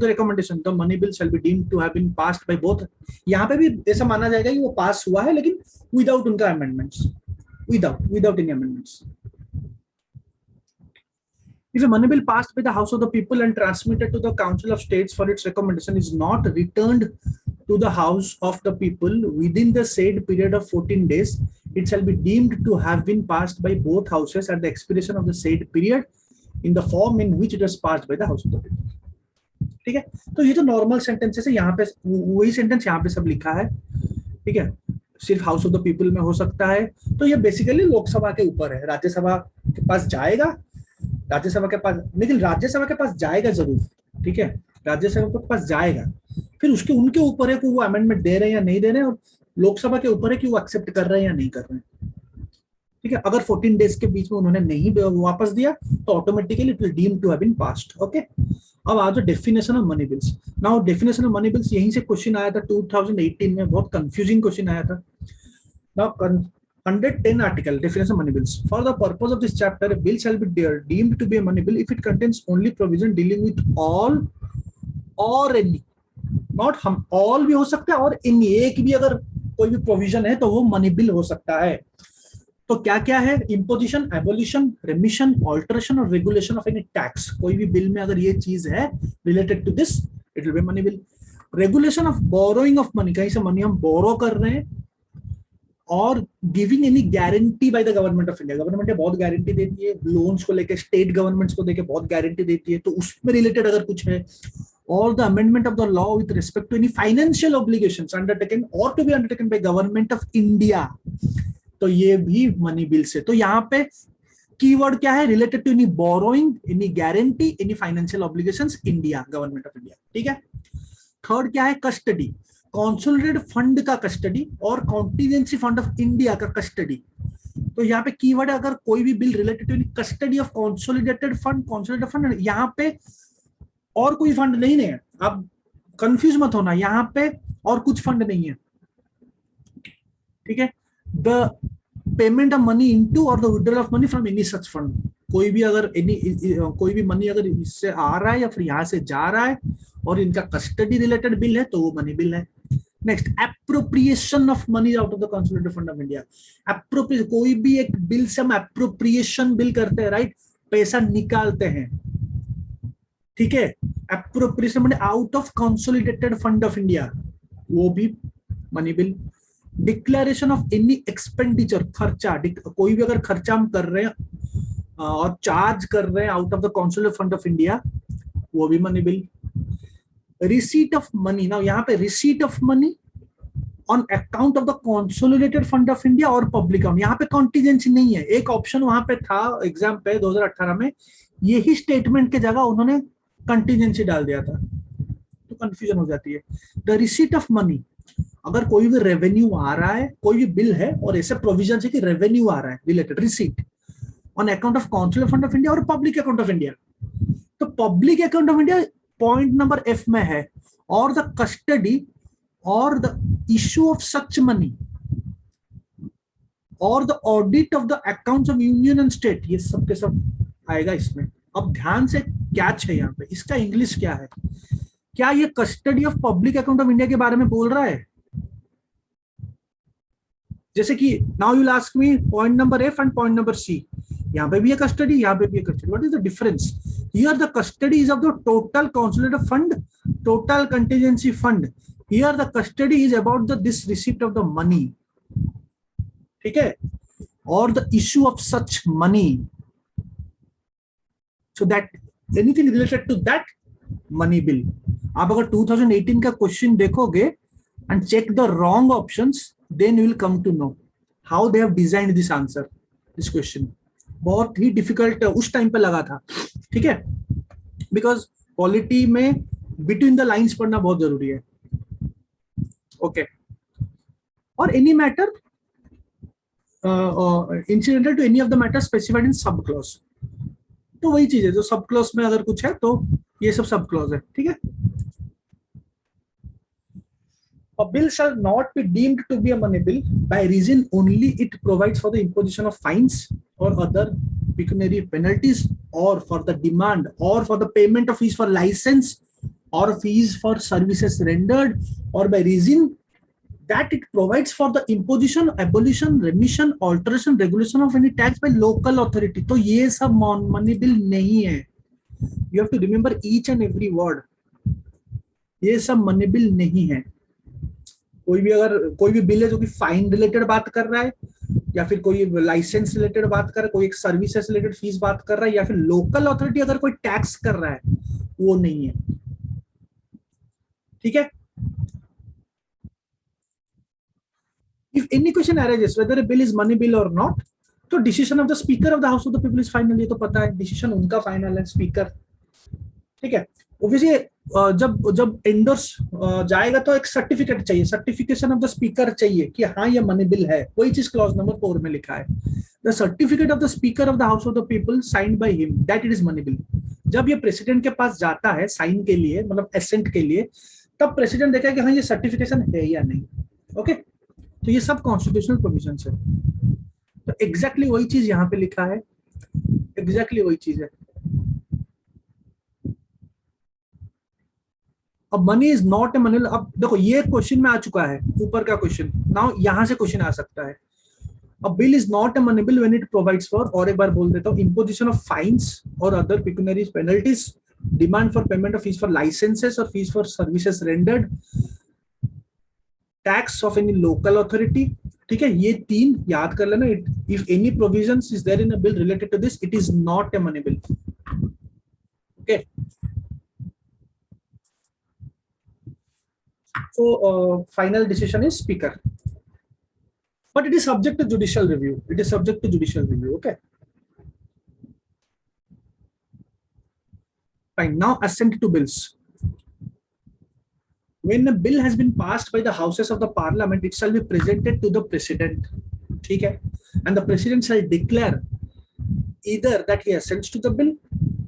A: recommendation, the money bill shall be deemed to have been passed by both. यहाँ पे भी ऐसा माना जाएगा कि वो पास हुआ है लेकिन विदाउट उनका amendments, without any amendments. If a money bill passed by the House of the People and transmitted to the Council of States for its recommendation is not returned to the House of the People within the said period of 14 days, it shall be deemed to have been passed by both houses at the expiration of the said period in the form in which it was passed by the House of the People. ठीक है, तो ये तो normal sentences है, यहाँ पे वही sentence यहाँ पे सब लिखा है, ठीक है। सिर्फ हाउस ऑफ द पीपल में हो सकता है, तो ये बेसिकली लोकसभा के ऊपर है। राज्यसभा के पास जाएगा, राज्यसभा के पास, लेकिन राज्यसभा के पास जाएगा जरूर, ठीक है, राज्यसभा के पास जाएगा, फिर उसके उनके ऊपर है कि वो अमेंडमेंट दे रहे हैं या नहीं दे रहे हैं, और लोकसभा के ऊपर है कि वो एक्सेप्ट कर रहे हैं या नहीं कर रहे हैं, ठीक है। अगर 14 डेज के बीच में उन्होंने नहीं वापस दिया तो automatically it will deem to have been passed, okay. अब आ जाओ definition of money bills. Now definition of money bills, यहीं से क्वेश्चन आया था 2018 में, बहुत कंफ्यूजिंग क्वेश्चन आया था। Now 110 article definition of money bills. For the purpose of this chapter, a bill shall be deemed to be a money bill if it contains only provision dealing with all or any, not हम all भी हो सकता है और any, एक भी अगर कोई भी प्रोविजन है तो वो मनी बिल हो सकता है। तो क्या क्या है? इम्पोजिशन, एबोलिशन, रेमिशन, ऑल्टरेशन और रेगुलेशन ऑफ एनी टैक्स। कोई भी बिल में अगर ये चीज है related to this, it will be money bill. Regulation of borrowing of money, कहीं से मनी हम बोरो कर रहे हैं, और giving any guarantee by the government of India. Government बहुत गारंटी देती है लोन्स को लेकर, स्टेट गवर्नमेंट्स को देके बहुत गारंटी देती है, तो उसमें रिलेटेड अगर कुछ है, और the amendment of the law with respect to any financial obligations undertaken or to be undertaken by government of India, तो ये भी मनी बिल से। तो यहाँ पे कीवर्ड क्या है? Related to any borrowing, any guarantee, any financial obligations, India, government of India, ठीक है। थर्ड क्या है? कस्टडी, कॉन्सोलिडेटेड फंड का कस्टडी और कॉन्टीजेंसी फंड ऑफ इंडिया का कस्टडी। तो यहाँ पे कीवर्ड है, अगर कोई भी bill related to custody of consolidated fund, यहाँ पे और कोई फंड नहीं है, आप कंफ्यूज मत होना, यहाँ पे और कुछ फंड नहीं है, ठीक है। The payment of money into or the withdrawal of money from any such fund, कोई भी अगर कोई भी मनी अगर इससे आ रहा है या फिर यहाँ से जा रहा है और इनका कस्टडी रिलेटेड बिल है तो वो मनी बिल है। Next, appropriation of money out of the consolidated fund of India. Appropriation, कोई भी एक बिल से हम एप्रोप्रिएशन बिल करते हैं, राइट, पैसा निकालते हैं, ठीक है। एप्रोप्रिएशन माने out of consolidated fund of India, वो भी money bill. Declaration of any expenditure, खर्चा, कोई भी अगर खर्चा हम कर रहे हैं और चार्ज कर रहे हैं out of the consolidated fund of India, वो भी money bill. Receipt of money, ना यहाँ पे receipt of money on account of the consolidated fund of India or public account, यहाँ पे कॉन्टीजेंसी नहीं है। एक ऑप्शन वहां पे था एग्जाम पे 2018 में, यही स्टेटमेंट के जगह उन्होंने कंटीजेंसी डाल दिया था, तो कंफ्यूजन हो जाती है। द रिसीट ऑफ मनी, अगर कोई भी रेवेन्यू आ रहा है, कोई भी बिल है और ऐसे प्रोविजन है कि रेवेन्यू आ रहा है related, receipt on account of consolidated fund of India or public account of India, तो public account of India point number F में है, और the custody or the issue of such money or the audit of the accounts of union and state, ये सब के सब आएगा इसमें। अब ध्यान से कैच है यहाँ पे, इसका इंग्लिश क्या है? क्या ये custody of public account of India के बारे में बोल रहा है? जैसे कि now you will ask me point number F and point number C, यहाँ पे भी है कस्टडी, यहाँ पे भी है custody, what is the difference? Here the custody is of the total consolidated fund, total contingency fund, here the custody is about the this receipt of the money, ठीक है। or the issue of such money, so that anything related to that money bill. आप अगर 2018 का question देखोगे and check the wrong options, then you will come to know how they have designed this answer, this question. बहुत ही difficult उस time पे लगा था, ठीक है, बिकॉज पॉलिटी में बिटवीन द लाइंस पढ़ना बहुत जरूरी है. ओके, और any matter incidental to any of the matters specified in sub clause. तो वही चीज है जो सब क्लॉज में अगर कुछ है तो ये सब सब क्लॉज है, ठीक है. A bill shall not be deemed to be a money bill by reason only it provides for the imposition of fines or other pecuniary penalties, or for the demand or for the payment of fees for license or fees for services rendered, or by reason that it provides for the imposition, abolition, remission, alteration, regulation of any tax by local authority. तो ये सब money bill नहीं है. You have to remember each and every word. ये सब money bill नहीं है. कोई भी बिल है जो कि फाइन रिलेटेड बात कर रहा है, या फिर कोई लाइसेंस रिलेटेड बात कर रहा है, कोई एक सर्विसेज रिलेटेड फीस बात कर रहा है, या फिर लोकल अथॉरिटी अगर कोई टैक्स कर रहा है, वो नहीं है, ठीक है. If any question arises whether a bill is money bill or not, तो decision of the speaker of the house of the people is final. ये तो पता है, डिसीजन उनका फाइनल है, स्पीकर, ठीक है. ऑब्वियसली जब एंडोर्स जाएगा तो एक सर्टिफिकेट चाहिए, सर्टिफिकेशन ऑफ द स्पीकर चाहिए कि हाँ ये मनी बिल है. वही चीज क्लॉज नंबर 4 में लिखा है, the certificate of the speaker of the house of the people signed by him that it is money bill. जब ये प्रेसिडेंट के पास जाता है साइन के लिए, मतलब एसेंट के लिए, तब प्रेसिडेंट देखा कि हाँ ये सर्टिफिकेशन है या नहीं. ओके, तो ये सब कॉन्स्टिट्यूशनल प्रोविजंस है. तो एग्जैक्टली वही चीज यहाँ पे लिखा है, एग्जैक्टली वही चीज है. अब money is not a money. अब देखो ये क्वेश्चन में आ चुका है, ऊपर का क्वेश्चन. नाउ यहां से क्वेश्चन आ सकता है, अ bill is not a money bill when it provides for, और एक बार बोल देता हूं, imposition of fines or other pecuniary penalties, demand for payment of fees for licenses or fees for services rendered, tax of any local authority. ठीक है, ये तीन याद कर लेना. If any provisions is there in a bill related to this, it is not a money bill. Okay. So final decision is speaker, but it is subject to judicial review. It is subject to judicial review. Okay. Fine. Now assent to bills. When a bill has been passed by the houses of the parliament, it shall be presented to the president. ठीक है, and the president shall declare either that he assents to the bill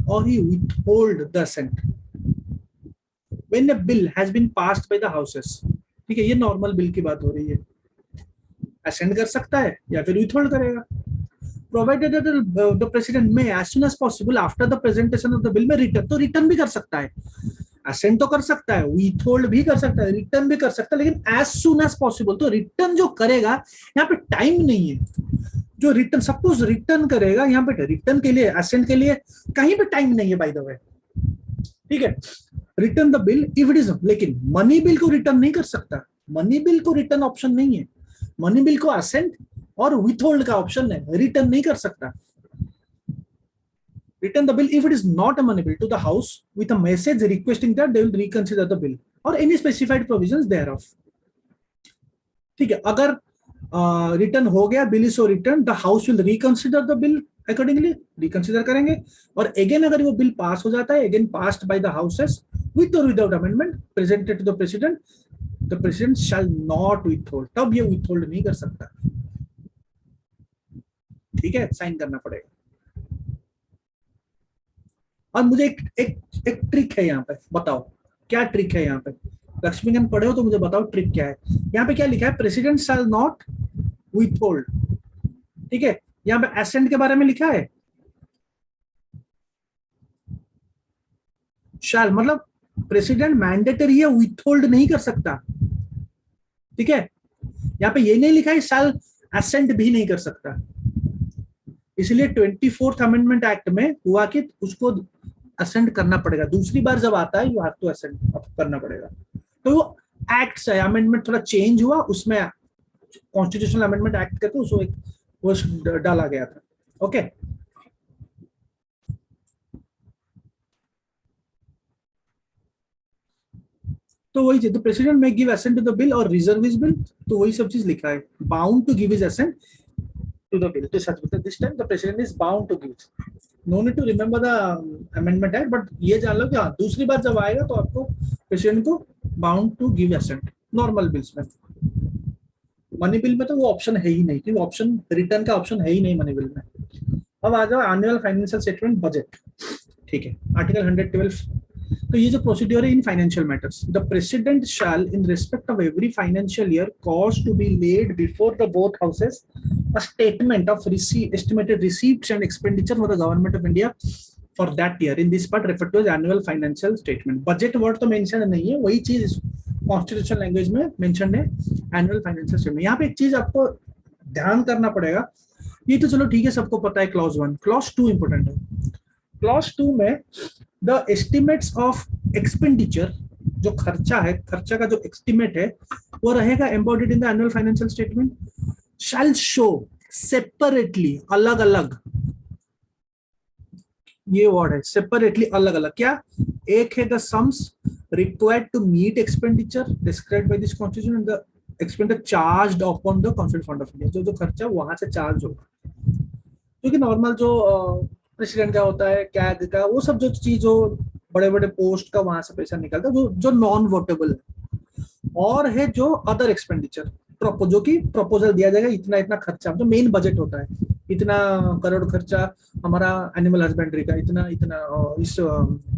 A: or he withhold the assent. When a bill has been passed by the houses, ठीक है, ये normal bill की बात हो रही है, असेंड कर सकता है या फिर विथहोल्ड करेगा. Provided that the president may as soon as possible after the presentation of the bill may return, तो रिटर्न भी कर सकता है, असेंड तो कर सकता है, विथहोल्ड भी कर सकता है, रिटर्न भी कर सकता है, लेकिन एज सून एज पॉसिबल. तो रिटर्न जो करेगा यहाँ पे टाइम नहीं है. जो रिटर्न सपोज रिटर्न करेगा, यहाँ पे रिटर्न के लिए, असेंड के लिए कहीं पे टाइम नहीं है बाय द वे, ठीक है. Return the bill if it is, लेकिन मनी बिल को रिटर्न नहीं कर सकता. मनी बिल को रिटर्न ऑप्शन नहीं है. मनी बिल को असेंट और विथहोल्ड का ऑप्शन है, रिटर्न नहीं कर सकता. Return the bill if it is not a money bill to the house with a message requesting that they will reconsider the bill or any specified provisions thereof. ठीक है, अगर return हो गया, bill is so return, the house will reconsider the bill accordingly, reconsider करेंगे. और again अगर वो bill pass हो जाता है, again passed by the houses with or without amendment, presented to the president, the president shall not withhold. तब ये withhold नहीं कर सकता. ठीक है, साइन करना पड़ेगा. और मुझे एक ट्रिक है यहाँ पे, बताओ क्या ट्रिक है यहाँ पे. लक्ष्मीकांत पढ़े हो तो मुझे बताओ ट्रिक क्या है. यहाँ पे क्या लिखा है, प्रेसिडेंट शैल नॉट विथहोल्ड. ठीक है, यहाँ पे एसेंट के बारे में लिखा है शैल, मतलब प्रेसिडेंट मैंडेटरी है, विथहोल्ड नहीं कर सकता. ठीक है, यहाँ पे ये नहीं लिखा है शैल एसेंट भी नहीं कर सकता. इसलिए 24th अमेंडमेंट एक्ट में हुआ कि उसको असेंट करना पड़ेगा. दूसरी बार जब आता है यू हैव टू असेंट करना पड़ेगा. तो वो एक्ट है, अमेंडमेंट थोड़ा चेंज हुआ, उसमें कॉन्स्टिट्यूशनल अमेंडमेंट एक्ट करके उसको एक वो डाला गया था। ओके, तो वही चीज, president may give assent to the bill और रिजर्व हिज बिल, तो वही सब चीज लिखा है, bound to give his assent to the bill, तो सच बता this time the president is bound to give, no need to remember the amendment act, but ये जान लो कि हाँ दूसरी बार जब आएगा तो आपको प्रेसिडेंट को bound to give assent, normal bills में। मनी बिल में तो वो ऑप्शन है ही नहीं, क्योंकि ऑप्शन रिटर्न का ऑप्शन है ही नहीं मनी बिल में। अब आ जाओ एनुअल फाइनेंशियल स्टेटमेंट बजट, ठीक है, आर्टिकल 112। तो ये जो प्रोसीड्यूर है in financial matters, the president shall in respect of every financial year cause to be laid before the both houses a statement of estimated receipts and expenditure for the government of India for that year, in this part refer to as annual financial statement. Budget word तो mention नहीं है, वही चीज constitution language में mention है, annual financial statement. यहाँ पे एक चीज आपको ध्यान करना पड़ेगा, ये तो चलो ठीक है सबको पता है, क्लॉज 1, क्लॉज 2 इंपोर्टेंट है। क्लॉज 2 में द एस्टिमेट्स ऑफ एक्सपेंडिचर, जो खर्चा है, खर्चा का जो एस्टिमेट है वो रहेगा embodied in the annual financial statement, shall show separately, अलग अलग, ये वर्ड है सेपरेटली, अलग अलग। क्या? एक है the sums required to meet expenditure described by this constitution and the expenditure charged upon the constitution fund of India, जो खर्चा वहां से चार्ज होगा, क्योंकि नॉर्मल जो प्रेसिडेंट का होता है, कैग का, वो सब जो चीज हो, बड़े बड़े पोस्ट का वहां से पैसा निकलता है जो नॉन वोटेबल है। और है जो अदर एक्सपेंडिचर, जो कि प्रपोजल दिया जाएगा, इतना इतना खर्चा, जो मेन बजट होता है, इतना करोड़ खर्चा हमारा एनिमल हस्बेंड्री का, इतना इतना इस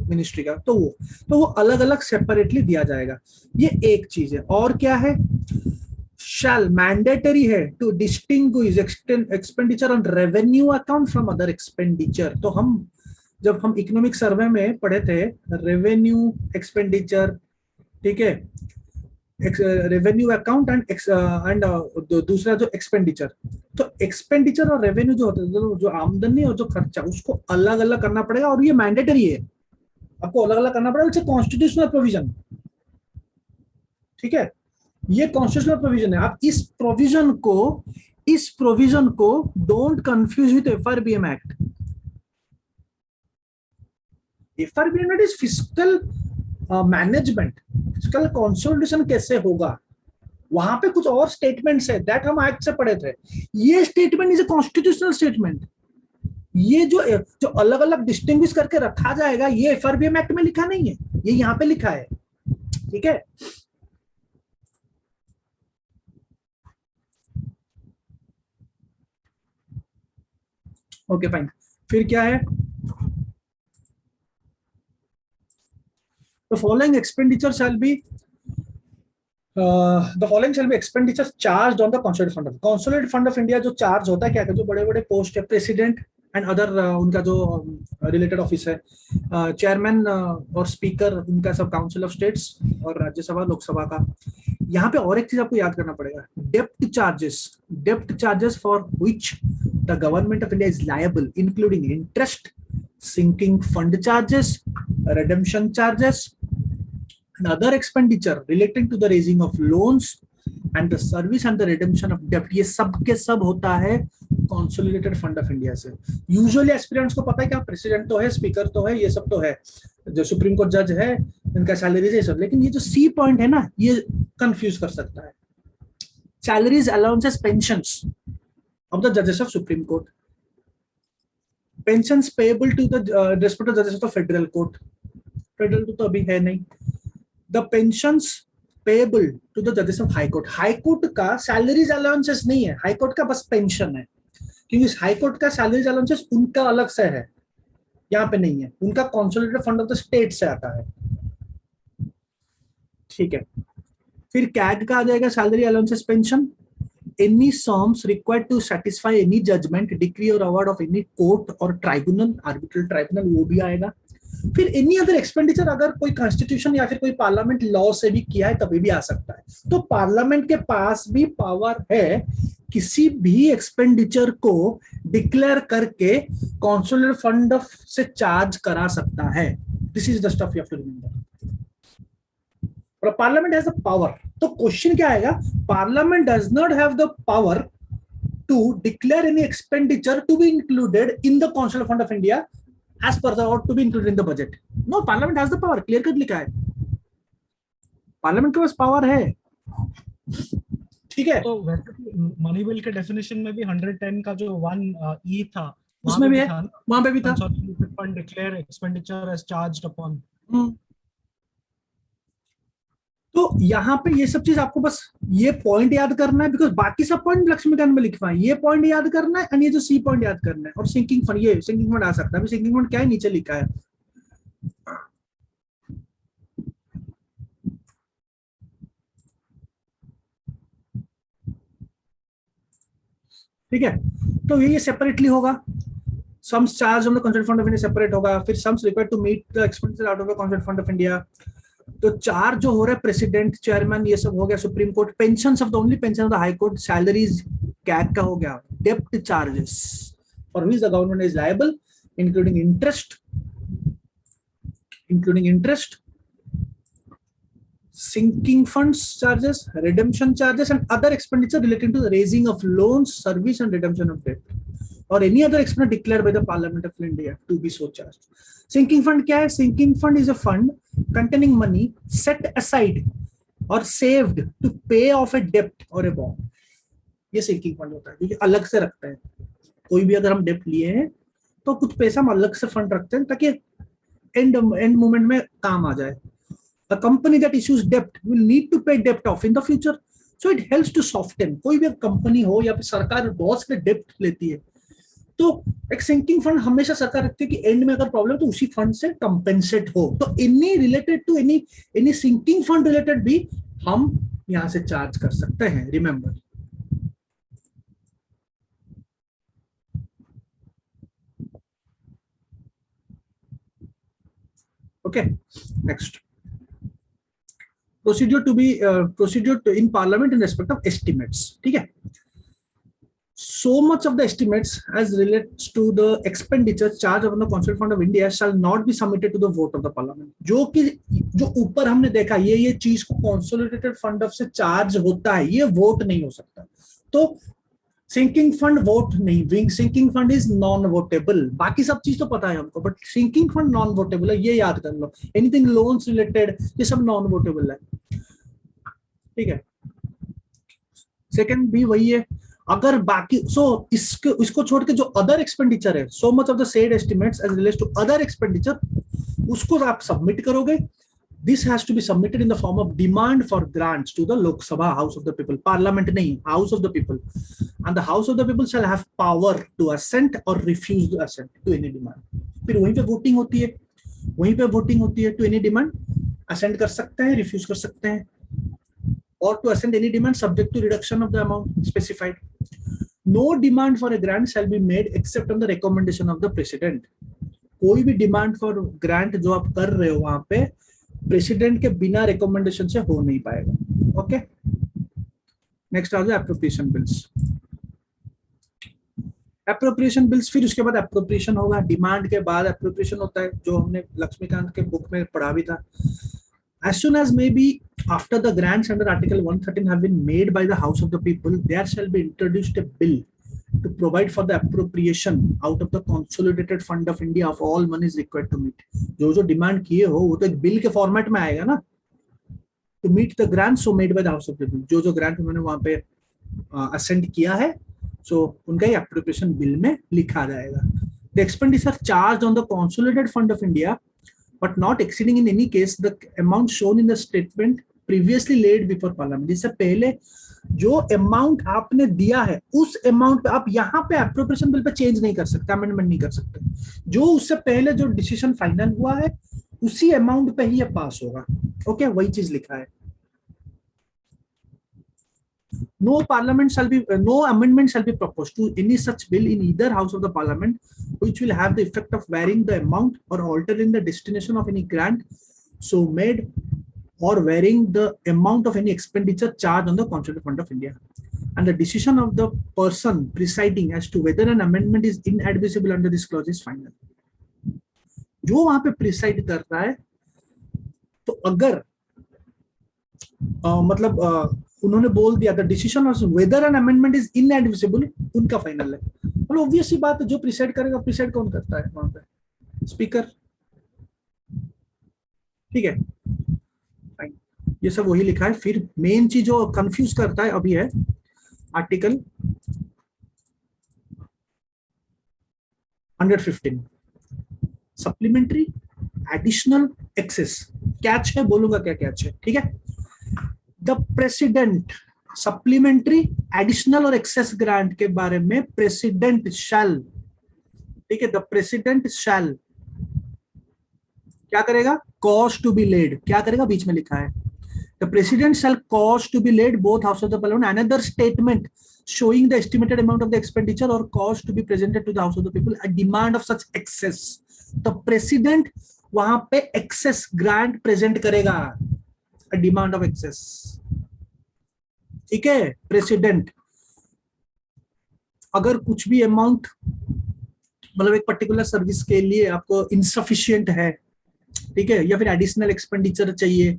A: मिनिस्ट्री का, तो वो अलग अलग सेपरेटली दिया जाएगा। ये एक चीज है। और क्या है? शैल मैंडेटरी है to distinguish expenditure on revenue account from other expenditure. तो हम जब हम इकोनॉमिक सर्वे में पढ़े थे रेवेन्यू एक्सपेंडिचर, ठीक है, रेवेन्यू अकाउंट एंड दूसरा जो एक्सपेंडिचर, तो एक्सपेंडिचर और रेवेन्यू जो होता है, जो आमदनी और जो खर्चा, उसको अलग अलग करना पड़ेगा, और ये मैंडेटरी है, आपको अलग अलग करना पड़ेगा, कॉन्स्टिट्यूशनल प्रोविजन, ठीक है, ये कॉन्स्टिट्यूशनल प्रोविजन है। आप इस प्रोविजन को don't confuse with FRBM act. FRBM act is fiscal management, fiscal consolidation कैसे होगा, वहां पे कुछ और स्टेटमेंट्स है, दैट हम एक्ट से पढ़े थे। ये statement is a constitutional statement. ये जो अलग अलग डिस्टिंग्विश करके रखा जाएगा, ये एफआरबीएम एक्ट में लिखा नहीं है, ये यहाँ पे लिखा है, ठीक है। ओके फाइन, फिर क्या है? The following expenditure shall be expenditure charged on the consolidated fund of India। जो चार्ज होता है क्या, जो बड़े बड़े पोस्ट है, प्रेसिडेंट एंड अदर उनका जो रिलेटेड ऑफिस है, चेयरमैन और स्पीकर, उनका सब काउंसिल ऑफ स्टेट्स और राज्यसभा लोकसभा का। यहाँ पे और एक चीज आपको याद करना पड़ेगा, डेप्ट charges for which the government of India is liable, including interest, sinking fund charges, redemption charges, and other expenditure relating to the raising of loans and the service and the redemption of debt। ये सब के सब होता है consolidated fund of India से। Usually aspirants को पता है क्या, प्रेसिडेंट तो है, स्पीकर तो है, ये सब तो है, जो सुप्रीम कोर्ट जज है इनका सैलरीज है सब, लेकिन ये जो सी पॉइंट है ना, ये कंफ्यूज कर सकता है। Salaries, allowances, pensions of the जजेस of supreme court, pensions payable to the respective जजेस ऑफ फेडरल कोर्ट, फेडरल तो अभी है नहीं। The pensions payable to the जजेस ऑफ हाई कोर्ट का सैलरीज अलाउंसेस नहीं है, हाई कोर्ट का बस पेंशन है, क्योंकि हाई कोर्ट का सैलरीज अलाउंसेस उनका अलग से है, यहाँ पे नहीं है, उनका consolidated fund of the state से आता है, ठीक है। फिर कैग का आ जाएगा salary allowances pension, any sums required to satisfy any judgment, decree or award of any court or tribunal, arbitral tribunal, वो भी आएगा। फिर any other expenditure, अगर कोई कॉन्स्टिट्यूशन या फिर कोई पार्लियामेंट लॉ से भी किया है तभी भी आ सकता है। तो पार्लियामेंट के पास भी पावर है किसी भी एक्सपेंडिचर को डिक्लेयर करके कंसोलिडेटेड फंड ऑफ से चार्ज करा सकता है। This is the stuff you have to remember. Parliament has the power. तो क्वेश्चन क्या आएगा, parliament does not have the power to declare any expenditure to be included in the Constitutional Fund of India as per the or to be included in the budget. No, Parliament has the power. Clear cut लिखा है. Parliament के पास power है. ठीक है.
B: तो वैसे money bill के definition में भी 110 का जो 1E था
A: उसमें भी है, वहां पे भी था.
B: Fund declare expenditure as charged upon.
A: तो यहाँ पे ये सब चीज आपको बस ये पॉइंट याद करना है, बिकॉज बाकी सब पॉइंट लक्ष्मीकांत में लिखवा है. ये पॉइंट याद करना है और ये जो सी पॉइंट याद करना है. और सिंकिंग फंड, ये सिंकिंग फंड आ सकता है. अभी सिंकिंग फंड क्या है नीचे लिखा है. ठीक है. तो ये सेपरेटली होगा. Sums charge on the consolidated fund of India separate होगा. फिर sums required to meet the expenses out of the consolidated fund of India. तो चार्ज जो हो रहा है प्रेसिडेंट, चेयरमैन, ये सब हो गया. Supreme Court, pension of the only pension of the High Court, salaries CAG का हो गया. डेप्ट charges for which the government is liable including interest, sinking funds charges, redemption charges and other expenditure relating to the raising of loans, service and redemption of debt or any other expenditure declared by the Parliament of India to be so charged. Sinking fund क्या है? Sinking fund is a fund containing money set aside or saved to pay off a debt or a bond. ये sinking fund होता है, क्योंकि अलग से रखता है. कोई भी अगर हम डेप्ट लिए हैं तो कुछ पैसा हम अलग से फंड रखते हैं ताकि एंड मोमेंट में काम आ जाए. A company that issues debt will need to pay debt off in the future, so it helps to soften. कोई भी कंपनी हो या फिर सरकार बहुत से डेप्ट लेती है, तो एक सिंकिंग फंड हमेशा सरकार रखती है कि एंड में अगर प्रॉब्लम तो उसी फंड से कंपेंसेट हो. तो any related to any sinking fund related भी हम यहां से चार्ज कर सकते हैं. Remember. Okay, next. Procedure to be in Parliament in respect of estimates. ठीक है. So much of the estimates as relates to the expenditure charge of the Constitutional Fund of India shall not be submitted to the vote of the Parliament. जो ऊपर हमने देखा ये चीज को Consolidated Fund of से चार्ज होता है, ये वोट नहीं हो सकता. तो सिंकिंग फंड वोट नहीं, sinking fund is non votable. बाकी सब चीज तो पता है हमको, बट सिंकिंग फंड नॉन वोटेबल है, ये याद कर लो. एनीथिंग लोन्स रिलेटेड ये सब नॉन वोटेबल है. ठीक है. सेकंड भी वही है. अगर बाकी इसको छोड़ के जो अदर एक्सपेंडिचर है, so much of the said estimates as relates to other expenditure, उसको आप सबमिट करोगे. This has to be submitted in the form of demand for grants to the Lok Sabha, House of the People. Parliament नहीं, House of the People. And the House of the People shall have power to assent or refuse to assent to any demand. फिर वहीं पे voting होती है. To any demand assent कर सकते हैं, refuse कर सकते हैं, or to assent any demand subject to reduction of the amount specified. No demand for a grant shall be made except on the recommendation of the President. कोई भी demand for grant जो आप कर रहे हो वहां पे प्रेसिडेंट के बिना रिकमेंडेशन से हो नहीं पाएगा. ओके, नेक्स्ट आ जाए एप्रोप्रिएशन बिल्स. एप्रोप्रिएशन बिल्स, फिर उसके बाद एप्रोप्रिएशन होगा. डिमांड के बाद एप्रोप्रिएशन होता है, जो हमने लक्ष्मीकांत के बुक में पढ़ा भी था. As soon as maybe after the grants under Article 113 have been made by the House of the People, there shall be introduced a bill to provide for the appropriation out of the Consolidated Fund of India of all monies required to meet. जो demand किए हो वो तो एक bill के format में आएगा ना. To meet the grants so made by the House of the People, जो ग्रांट उन्होंने वहां पे असेंट किया है, सो उनका ही एप्रोप्रिएशन बिल में लिखा जाएगा. The expenditure charged on the Consolidated Fund of India, but not exceeding in any case the amount shown in the statement previously laid before Parliament. इससे पहले जो अमाउंट आपने दिया है उस अमाउंट पे आप यहाँ पे एप्रोप्रिएशन बिल पे चेंज नहीं कर सकते, अमेंडमेंट नहीं कर सकते. जो उससे पहले जो डिसीजन फाइनल हुआ है उसी अमाउंट पे ही ये पास होगा. ओके, वही चीज लिखा है. No amendment shall be proposed to any such bill in either house of the Parliament which will have the effect of varying the amount or altering the destination of any grant so made or varying the amount of any expenditure charged on the Constitutional Fund of India. And the decision of the person presiding as to whether an amendment is inadmissible under this clause is final. जो वहां पे preside कर रहा है, तो अगर उन्होंने बोल दिया the decision of whether an amendment is inadmissible, उनका फाइनल है। मतलब ऑब्वियस सी बात है, जो प्रिसाइड करेगा, प्रिसाइड कौन करता है वहां पे? स्पीकर। ठीक है, फाइन, ये सब वही लिखा है। फिर मेन चीज जो कंफ्यूज करता है अभी है article 115 supplementary additional excess. Catch है, बोलूंगा क्या कैच है, ठीक है। द प्रेसिडेंट सप्लीमेंट्री एडिशनल और एक्सेस ग्रांट के बारे में प्रेसिडेंट शैल, ठीक है, द प्रेसिडेंट शैल क्या करेगा? कॉज टू बी लेड, क्या करेगा? बीच में लिखा है the president shall cause to be laid both house of the parliament another statement showing the estimated amount of the expenditure or cost to be presented to the House of the People a demand of such excess। तो president वहां पे access grant present करेगा, a demand of excess, ठीक है। President अगर कुछ भी amount, मतलब एक पर्टिकुलर सर्विस के लिए आपको इनसफिशिएंट है, ठीक है, या फिर एडिशनल एक्सपेंडिचर चाहिए,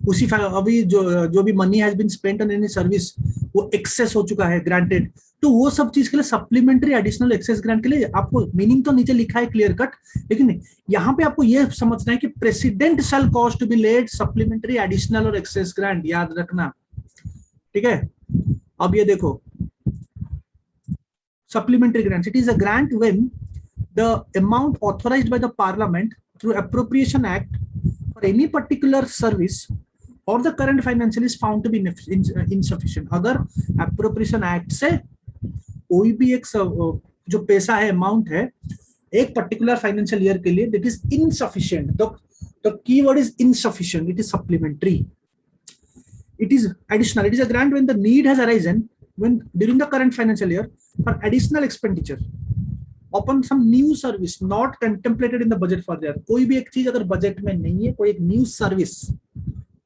A: उसी अभी जो भी money has been spent on any service वो एक्सेस हो चुका है ग्रांटेड, तो वो सब चीज के लिए सप्लीमेंट्री एडिशनल एक्सेस ग्रांट के लिए आपको मीनिंग तो नीचे लिखा है क्लियर कट, लेकिन यहाँ पे आपको ये समझना है कि president shall cause to be laid supplementary additional और एक्सेस ग्रांट, याद रखना, ठीक है। अब ये देखो supplementary grant, it is a grant when the amount authorised by the parliament through appropriation act for any particular service or the current financial is found to be insufficient। अगर appropriation act से कोई भी एक जो पैसा है, amount है, एक पर्टिकुलर फाइनेंशियल ईयर के लिए, that is insufficient, the keyword is insufficient, it is supplementary, it is additional, it is a grant when the need has arisen when during the current financial year for additional expenditure upon some new service not contemplated in the budget for their। कोई भी एक चीज अगर budget में नहीं है, कोई एक न्यू सर्विस,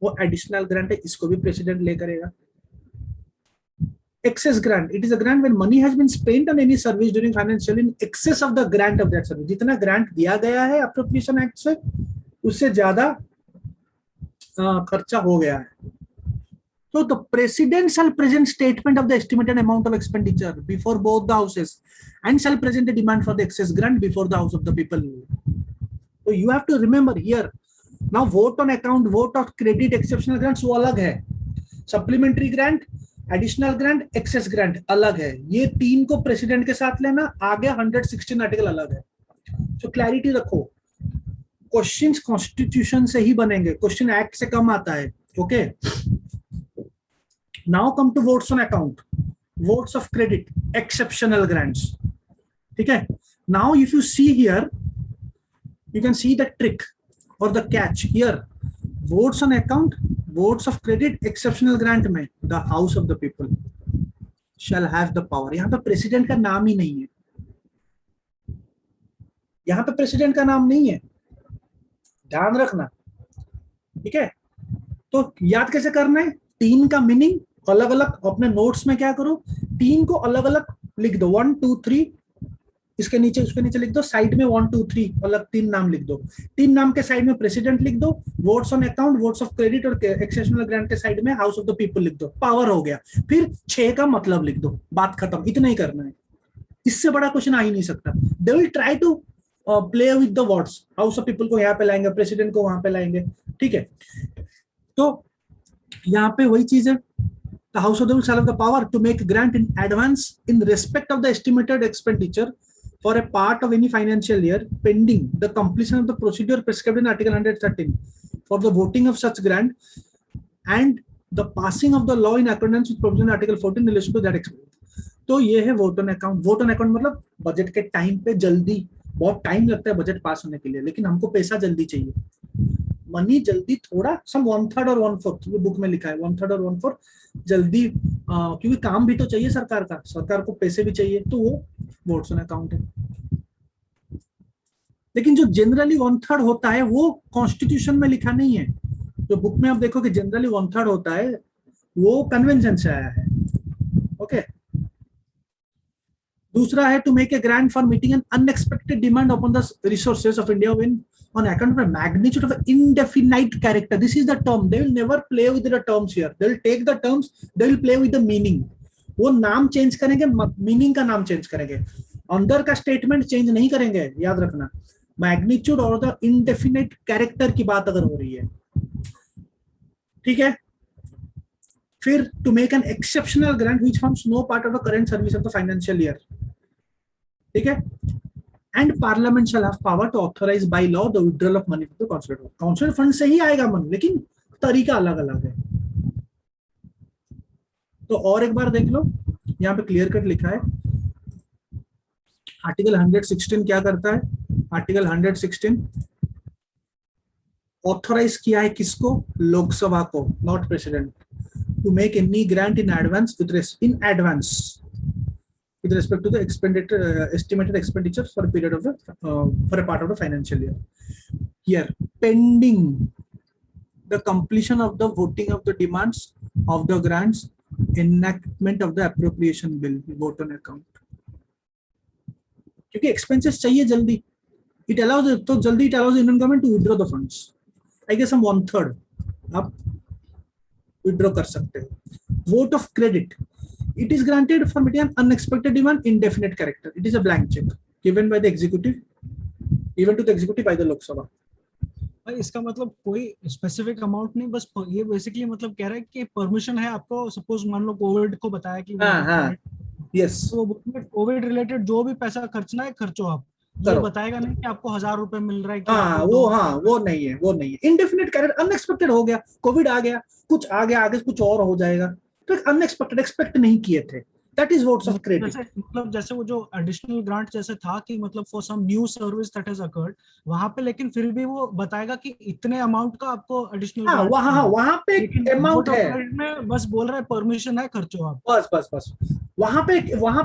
A: वो एडिशनल ग्रांट है, इसको भी प्रेसिडेंट ले करेगा। excess grant, it is a grant when money has been spent on any service during financial in excess of the grant of that service। जितना ग्रांट दिया गया है अप्रोप्रिएशन एक्ट से, उससे ज्यादा खर्चा हो गया है, तो the president shall present statement of the estimated amount of expenditure before both the houses and shall present a demand for the excess grant before the House of the People। So you have to remember here, now vote on account, vote of credit, exceptional grants वो अलग है, supplementary grant, additional grant, excess grant अलग है। ये तीन को president के साथ लेना, आगे 116 आर्टिकल अलग है। तो क्लैरिटी रखो, क्वेश्चंस कॉन्स्टिट्यूशन से ही बनेंगे, क्वेश्चन एक्ट से कम आता है, okay. Now come to votes on account, votes of credit, exceptional grants, ठीक है। Now if you see here, you can see the trick or the catch here, votes on account, votes of credit, exceptional grant में the House of the People shall have the power। यहाँ पे president का नाम ही नहीं है, यहाँ पे president का नाम नहीं है, ध्यान रखना, ठीक है। तो याद कैसे करना है, तीन का मीनिंग अलग अलग अपने नोट्स में क्या करो, तीन को अलग अलग लिख दो, 1 2 3, इसके नीचे उसके नीचे लिख दो, साइड में 1 2 3 अलग तीन नाम लिख दो, तीन नाम के साइड में प्रेसिडेंट लिख दो, votes on account, votes of credit और एक्सेप्शनल ग्रांट के साइड में हाउस ऑफ द पीपल लिख दो, पावर हो गया। फिर 6 का मतलब लिख दो, बात खत्म, इतना ही करना है, इससे बड़ा क्वेश्चन आ ही नहीं सकता। They will try to play with the words, house of people को यहाँ पे लाएंगे, प्रेसिडेंट को वहां पे लाएंगे, ठीक है। तो यहाँ पे वही चीज है, the House of the People shall have the power to make grant in advance in respect of the estimated expenditure for a part of any financial year pending the completion of the procedure prescribed in Article 113 for the voting of such grant and the passing of the law in accordance with provision Article 14 in relation to that expenditure। तो ये है vote on account. Vote on account मतलब budget के time पे जल्दी, बहुत time लगता है बजट पास होने के लिए, लेकिन हमको पैसा जल्दी चाहिए, मनी जल्दी, थोड़ा सम 1/3 और 1/4, वो बुक में लिखा है 1/3 और 1/4 जल्दी, क्योंकि काम भी तो चाहिए सरकार का, सरकार को पैसे भी चाहिए, तो वो वोट्स ऑन अकाउंट है। लेकिन जो जनरली 1/3 होता है वो कॉन्स्टिट्यूशन में लिखा नहीं है, जो बुक में आप देखो कि जनरली 1/3 होता है वो कन्वेंशन से आया है, ओके। दूसरा है to make a grant for meeting an unexpected demand upon the resources of India when on account of a magnitude of an indefinite character. This is the term. They will never play with the terms here. They will take the terms, they will play with the meaning. वो नाम change करेंगे, meaning का नाम change करेंगे, अंदर का statement change नहीं करेंगे, याद रखना. मैग्नीट्यूड और द इंडेफिनिट कैरेक्टर की बात अगर हो रही है, ठीक है. फिर to make an exceptional grant which forms no part of the current service of the financial year, ठीक है. And Parliament shall have power to authorize by law the withdrawal of money from the consolidate fund. Consolidate fund से ही आएगा मन, लेकिन तरीका अलग अलग है. तो और एक बार देख लो, यहाँ पे क्लियर कट लिखा है. आर्टिकल 116 क्या करता है? आर्टिकल 116 ऑथराइज किया है किसको? लोकसभा को, not president, to make any grant in advance with respect to the estimated expenditure for a period of the for a part of the financial year. Here, pending the completion of the voting of the demands of the grants, enactment of the appropriation bill, vote on account. क्योंकि expenses चाहिए जल्दी, it allows तो जल्दी it allows the Indian government to withdraw the funds. I guess हम 1/3 आप withdraw कर सकते हैं. Vote of credit. It is granted for meeting an unexpected demand, indefinite character. It is a blank check given by the executive, given to the executive by the Lok Sabha.
B: भाई इसका मतलब कोई specific amount नहीं, बस ये basically मतलब कह रहा है कि परमिशन है आपको. सपोज मान लो कोविड को बताया कि
A: यस,
B: तो कोविड रिलेटेड जो भी पैसा खर्चना है खर्चो आप, ये बताएगा नहीं कि आपको 1000 रुपए मिल रहा है.
A: वो नहीं है, वो नहीं है. इनडेफिनिट कैरेक्टर, अनएक्सपेक्टेड हो गया, कोविड आ गया, कुछ आ गया, आगे कुछ और हो जाएगा, तो अनएक्सपेक्टेड, एक्सपेक्ट नहीं किए थे. That is votes of credit.
B: मतलब जैसे वो जो एडिशनल ग्रांट जैसे था कि मतलब for some new service that has occurred, वहां पे लेकिन फिर भी वो बताएगा कि इतने अमाउंट का आपको एडिशनल
A: वहां पे अमाउंट है,
B: में बस बोल रहा है परमिशन है खर्चो आप.
A: बस वहां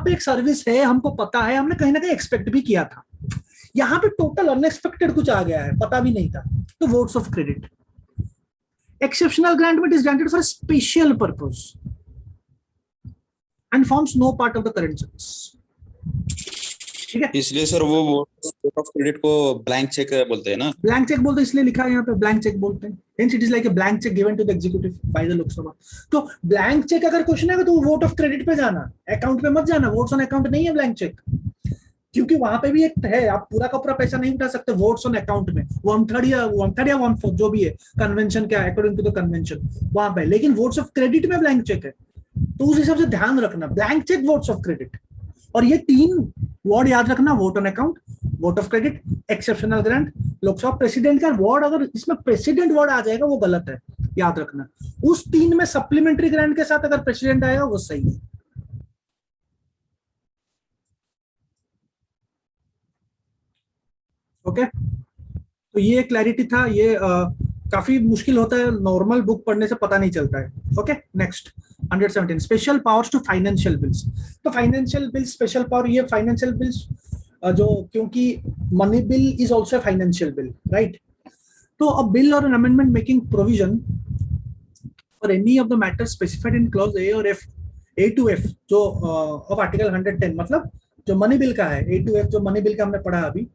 A: पे एक सर्विस है, हमको पता है, हमने कहीं ना कहीं एक्सपेक्ट भी किया था. यहाँ पे टोटल अनएक्सपेक्टेड कुछ आ गया है, पता भी नहीं था, तो votes of credit. Exceptional grant is granted for a special purpose and forms no part of the current service. ठीक है,
E: इसलिए सर वो वोट ऑफ क्रेडिट को ब्लैंक चेक बोलते हैं ना.
A: ब्लैंक चेक बोलते हैं, इसलिए लिखा है यहाँ पे ब्लैंक चेक बोलते हैं. Hence it is like a blank check given to the executive by the Lok Sabha. तो ब्लैंक चेक अगर क्वेश्चन है तो वोट ऑफ क्रेडिट पे जाना, अकाउंट पे मत जाना. वोट्स ऑन अकाउंट नहीं है ब्लैंक चेक, क्योंकि वहां पे भी एक है, आप पूरा का पूरा पैसा नहीं उठा सकते वोट्स ऑन अकाउंट में. 1/3 या 1/4 जो भी है, कन्वेंशन क्या है, अकॉर्डिंग टू द कन्वेंशन वहां पे. लेकिन वोट्स ऑफ क्रेडिट में ब्लैंक चेक है, तो उस हिसाब से ध्यान रखना, blank cheque, votes of credit. और ये 3 वर्ड याद रखना, vote on account, vote of credit, exceptional grant. Lok Sabha president का वर्ड अगर इसमें प्रेसिडेंट वर्ड आ जाएगा वो गलत है, याद रखना. उस 3 में सप्लीमेंट्री ग्रांट के साथ अगर प्रेसिडेंट आएगा वो सही है. ओके, तो ये क्लैरिटी था. ये काफी मुश्किल होता है, नॉर्मल बुक पढ़ने से पता नहीं चलता है. Okay, next 117 special powers to financial bills. तो फाइनेंशियल बिल्स स्पेशल पावर, ये फाइनेंशियल बिल्स जो, क्योंकि money bill is also financial bill, right. तो अ बिल और an amendment making provision for any of the matter specified in clause A और F, A to F जो of article 110, मतलब जो money bill का है, ए टू एफ जो money bill का हमने पढ़ा अभी,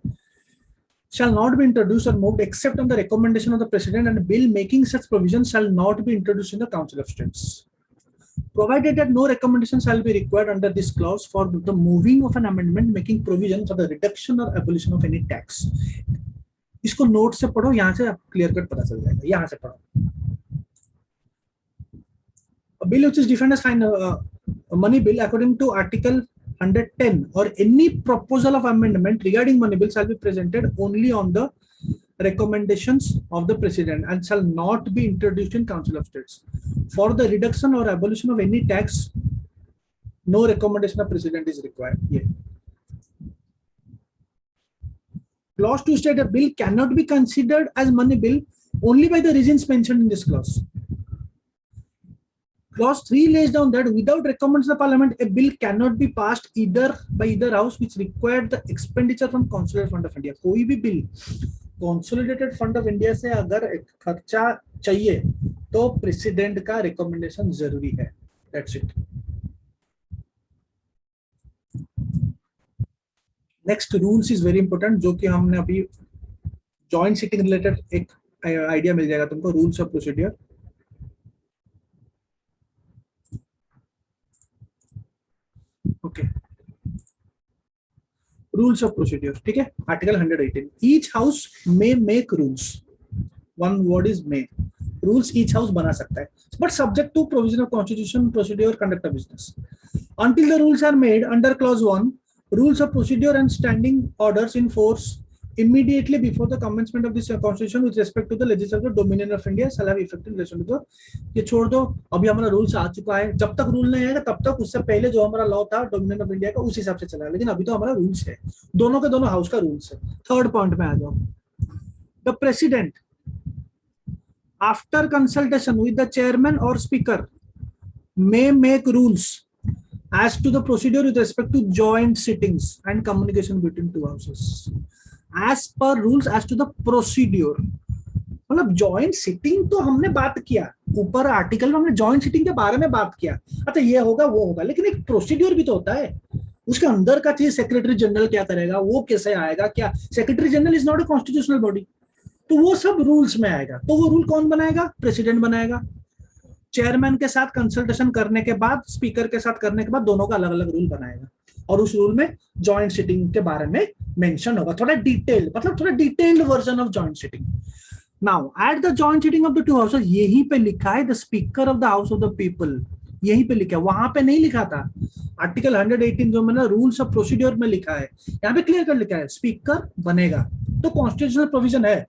A: shall not be introduced or moved except on the recommendation of the president, and bill making such provision shall not be introduced in the Council of States, provided that no recommendation shall be required under this clause for the moving of an amendment making provision for the reduction or abolition of any tax. इसको note से पढ़ो, यहाँ से clear cut पता चल जाएगा. यहाँ से पढ़ो. A bill which is defined as money bill according to article 110 or any proposal of amendment regarding money bill shall be presented only on the recommendations of the president and shall not be introduced in Council of States. For the reduction or abolition of any tax, no recommendation of president is required. Yeah. Clause 2 states a bill cannot be considered as money bill only by the reasons mentioned in this clause. Clause 3 lays down that without recommendation of Parliament, a bill cannot be passed either by either house which required the expenditure from Consolidated Fund of India. कोई भी bill Consolidated Fund of India से अगर खर्चा चाहिए तो president का recommendation जरूरी है. That's it. Next rules is very important, जो कि हमने अभी जॉइंट सिटिंग रिलेटेड एक आइडिया मिल जाएगा तुमको, rules of procedure. Okay, rules of procedure, ठीक है। Article 118, each house may make rules, one word is may, rules each house बना सकता है, but subject to provision of constitution, procedure, conduct of business. Until the rules are made under clause 1, rules of procedure and standing orders in force immediately before the commencement of this constitution with respect to the legislative dominion of India shall have effect in relation to the, ये छोड़ दो, अभी हमारा rules आ चुका है, जब तक rule नहीं आएगा तब तक उससे पहले जो हमारा लॉ था डोमिनियन ऑफ इंडिया का उस हिसाब से चला, लेकिन अभी तो हमारा रूल्स है, दोनों के दोनों हाउस का रूल्स है। थर्ड पॉइंट में आ जाओ, the president after consultation with the chairman और speaker may make rules as to the procedure with respect to joint sittings and communication between two houses, as per rules as to the procedure। मतलब joint sitting तो हमने बात किया, ऊपर article में हमने joint sitting के बारे में बात किया, अच्छा ये होगा वो होगा, लेकिन एक प्रोसीड्यूर भी तो होता है, उसके अंदर का चीज सेक्रेटरी जनरल क्या करेगा, वो कैसे आएगा, क्या secretary general is not a constitutional body, तो वो सब रूल्स में आएगा। तो वो रूल कौन बनाएगा? प्रेसिडेंट बनाएगा। चेयरमैन के साथ कंसल्टेशन करने के बाद, स्पीकर के साथ करने के बाद दोनों का अलग अलग रूल बनाएगा, और उस रूल में जॉइंट सिटिंग के बारे में मेंशन होगा, थोड़ा डिटेल्ड, मतलब थोड़ा detailed version of joint sitting. Now at the joint sitting of the two houses, यहीं पे लिखा है the speaker of the house of the people, यहीं पे लिखा है, वहां पे नहीं लिखा था। आर्टिकल 118 जो मैंने रूल्स ऑफ प्रोसीड्योर में लिखा है, यहाँ पे क्लियर कर लिखा है स्पीकर बनेगा, तो कॉन्स्टिट्यूशनल प्रोविजन है,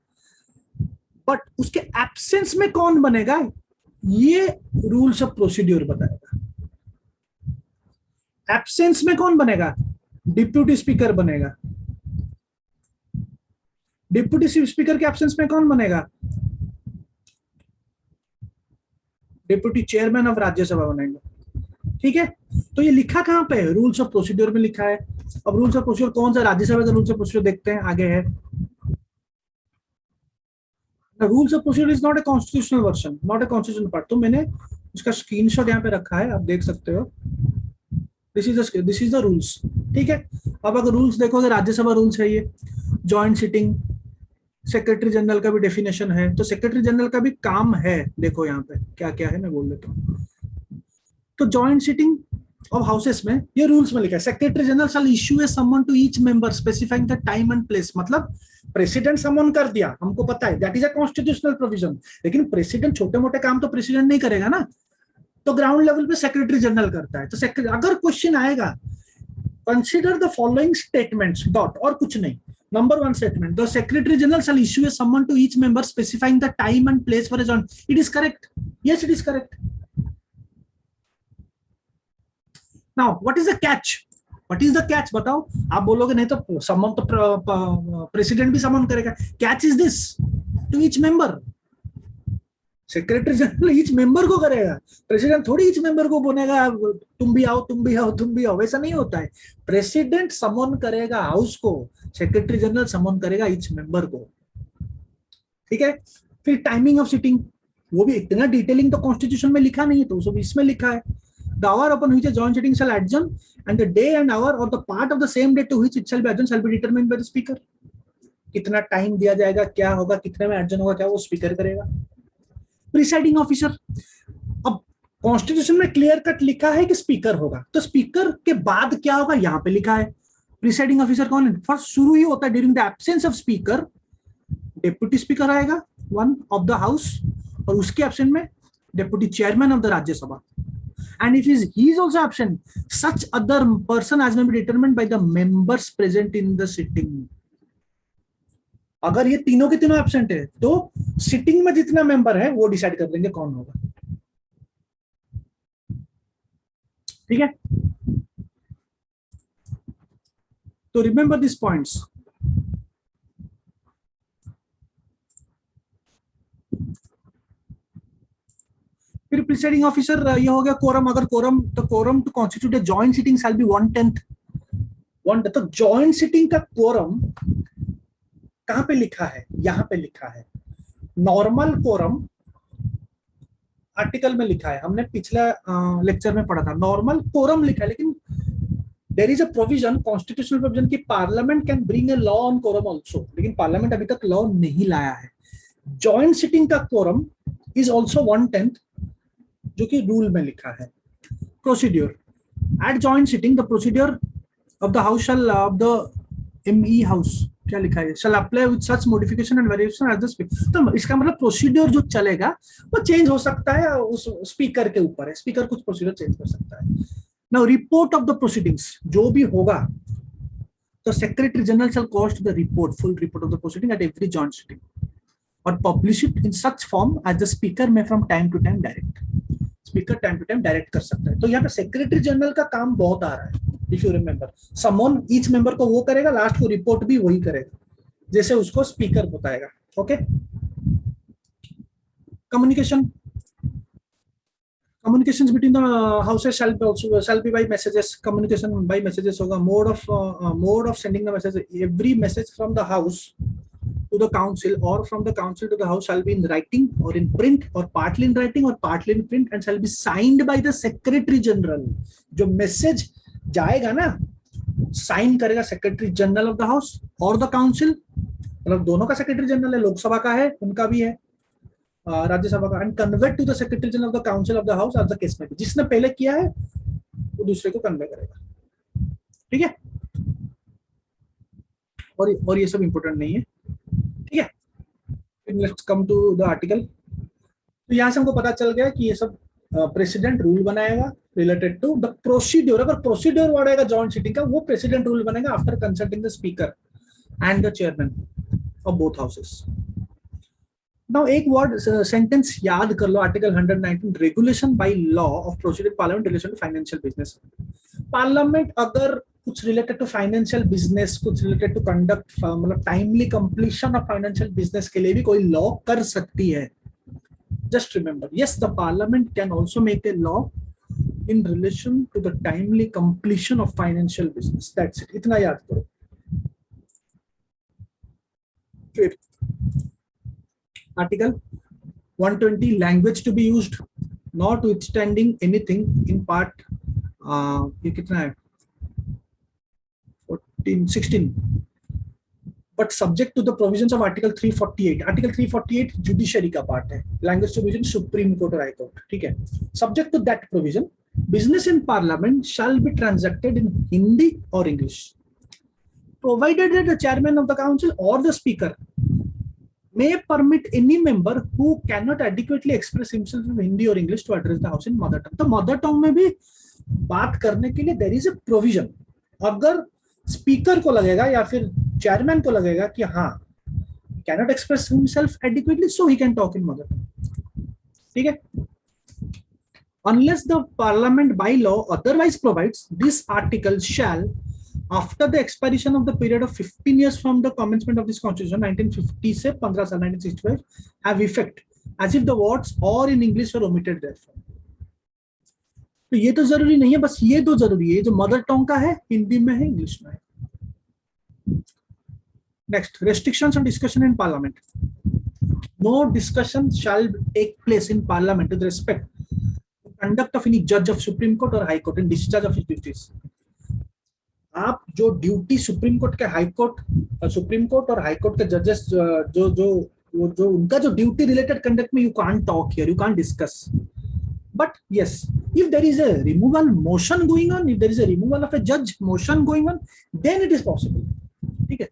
A: बट उसके एब्सेंस में कौन बनेगा ये रूल्स ऑफ प्रोसीड्योर बताएगा। एब्सेंस में कौन बनेगा? डिप्यूटी स्पीकर बनेगा। डिप्यूटी स्पीकर के एब्सेंस में कौन बनेगा? डिप्यूटी चेयरमैन ऑफ राज्यसभा बनेगा, ठीक है। तो ये लिखा कहां पे है? रूल्स ऑफ प्रोसीड्योर में लिखा है। अब रूल्स ऑफ प्रोसीड्योर कौन सा? राज्यसभा का रूल्स ऑफ प्रोसीड्योर देखते हैं, आगे है। The rules of procedure is not a constitutional version, not a constitutional part। तो मैंने उसका स्क्रीनशॉट यहाँ पे रखा है, आप देख सकते हो। दिस इज द रूल्स, ठीक है। अब अगर रूल्स देखोगे, राज्यसभा रूल्स है ये, जॉइंट सिटिंग, सेक्रेटरी जनरल का भी डेफिनेशन है, तो सेक्रेटरी जनरल का भी काम है, देखो यहाँ पे क्या क्या है, मैं बोल देता हूँ। तो जॉइंट सिटिंग ऑफ हाउसेस में ये रूल्स में लिखा है, secretary general shall issue a summon to each member specifying the time and place. मतलब प्रेसिडेंट समन कर दिया, हमको पता है, that is a constitutional provision, लेकिन प्रेसिडेंट छोटे मोटे काम तो प्रेसिडेंट नहीं करेगा ना, तो ग्राउंड लेवल पे सेक्रेटरी जनरल करता है। तो अगर क्वेश्चन आएगा, consider the following statements, dot, और कुछ नहीं। Number 1 statement, the secretary general shall issue a summon to each member specifying the time and place for a joint. It is correct, yes it is correct. Now what is the catch? What is the catch बताओ। आप बोलोगे नहीं तो समन तो president भी summon करेगा। Catch is this, to each member. Secretary general each member को करेगा, प्रेसिडेंट थोड़ी ईच मेंबर को बोलेगा तुम भी आओ, तुम भी आओ, तुम भी आओ, वैसा नहीं होता है। प्रेसिडेंट समन करेगा हाउस को, सेक्रेटरी जनरल समन करेगा ईच मेंबर को, ठीक है। फिर टाइमिंग ऑफ सिटिंग, वो भी इतना डिटेलिंग तो कॉन्स्टिट्यूशन में लिखा नहीं है, तो सब इसमें लिखा है। The hour upon which a joint sitting shall adjourn and the day and hour or the part of the same day to which it shall be adjourned shall be determined by the speaker। कितना time दिया जाएगा, क्या होगा, कितने में adjourn होगा, क्या वो स्पीकर करेगा। प्रिसाइडिंग ऑफिसर, अब कॉन्स्टिट्यूशन में क्लियर कट लिखा है कि स्पीकर होगा, तो स्पीकर के बाद क्या होगा यहाँ पे लिखा है। प्रिसाइडिंग ऑफिसर कौन है? फर्स्ट शुरू ही होता है during the absence of speaker, deputy speaker आएगा, वन ऑफ द हाउस, और उसके एब्सेंट में deputy chairman of the Rajya Sabha. And if he is also absent, such other person as may be determined by the members present in the sitting। अगर ये तीनों के तीनों absent है तो सिटिंग में जितना मेंबर है वो डिसाइड कर देंगे कौन होगा, ठीक है। तो रिमेंबर दिस पॉइंट्स। फिर प्रिसाइडिंग ऑफिसर ये हो गया। कोरम, अगर कोरम, तो quorum to constitute a joint sitting shall be 1/10। तो जॉइंट सिटिंग का कोरम कहां पे लिखा है? यहां पे लिखा है। नॉर्मल कोरम आर्टिकल में लिखा है, हमने पिछला लेक्चर में पढ़ा था, नॉर्मल कोरम लिखा है, लेकिन there is a provision, constitutional provision कि parliament can bring a law on quorum also, लेकिन पार्लियामेंट अभी तक लॉ नहीं लाया है। जॉइंट सिटिंग का कोरम इज ऑल्सो 1/10, जो कि रूल में लिखा है। Procedure at joint sitting, the procedure of the house shall of the एमई हाउस, क्या लिखा है, shall apply with such modification and variation as the speaker. तो इसका मतलब प्रोसीड्यूर जो चलेगा वो चेंज हो सकता है, उस स्पीकर के ऊपर है, स्पीकर कुछ प्रोसीड्यूर चेंज कर सकता है। Now report of the proceedings, जो भी होगा तो secretary general shall cost the report, full report of the proceeding at every joint sitting और publish it in such form as the speaker में from time to time direct, speaker time to time direct कर सकता है। तो यहाँ पे secretary general का काम बहुत आ रहा है, if you remember, someone each member को वो करेगा, लास्ट को रिपोर्ट भी वही करेगा, जैसे उसको स्पीकर बताएगा। Okay, communication, communications between the houses shall be by messages, communication by messages होगा। mode of sending the message, every message from the house to the council or from the council to the house shall be in writing or in print or partly in writing or partly in print and shall be signed by the secretary general। जो message जाएगा ना, sign करेगा secretary general of the house और the council, मतलब दोनों का secretary general है, लोकसभा का है, उनका भी है, राज्यसभा का, and convert to the secretary general of the council of the house as the case में, जिसने पहले किया है वो दूसरे को कन्वे करेगा। ठीक है, और ये सब इंपॉर्टेंट नहीं है। ठीक है, let's come to the article. तो यहां से हमको पता चल गया कि ये सब प्रेसिडेंट रूल बनाएगा रिलेटेड टू द प्रोसीड्यूर। अगर प्रोसीड्यूर वर्ड आएगा जॉइंट सिटिंग का, वो प्रेसिडेंट रूल बनेगा after consulting the speaker and the chairman of both houses. Now एक वर्ड सेंटेंस याद कर लो, article 119, regulation by law of procedure parliament relation to financial business. Parliament अगर कुछ रिलेटेड टू फाइनेंशियल बिजनेस, कुछ related to conduct, मतलब timely completion of financial business के लिए भी कोई लॉ कर सकती है। Just remember, yes, the parliament can also make a law in relation to the timely completion of financial business, that's it, इतना याद करो। फिर Article 120, language to be used, notwithstanding anything in part, ये कितना है, 16, but subject to the provisions of Article 348. Article 348 judiciary का part है, language to be used in Supreme Court और High Court। ठीक है, subject to that provision, business in Parliament shall be transacted in Hindi or English, provided that the chairman of the council or the speaker may permit any member who cannot adequately express himself in Hindi or English to address the house in mother tongue। तो mother tongue में भी बात करने के लिए there is a provision। अगर speaker को लगेगा या फिर चेयरमैन को लगेगा कि हाँ cannot express himself adequately, so he can talk in mother tongue। ठीक है, unless the parliament by law otherwise provides, this article shall, after the expiration of the period of 15 years from the commencement of this constitution, 1950 से 15 साल 1965, have effect as if the words or in English were omitted therefrom। तो ये तो जरूरी नहीं है, बस ये तो जरूरी है, जो मदर टंग का है हिंदी में है, इंग्लिश में है। Next, restrictions on discussion in parliament. No discussion shall take place in parliament with respect to conduct of any judge of Supreme Court or High Court in discharge of his duties। आप जो duty supreme court के, high court, supreme court और high court के जजेस जो उनका जो duty related conduct में, you can't talk here, you can't discuss. But yes, if there is a removal motion going on, if there is a removal of a जज motion going on, then it is possible. ठीक है,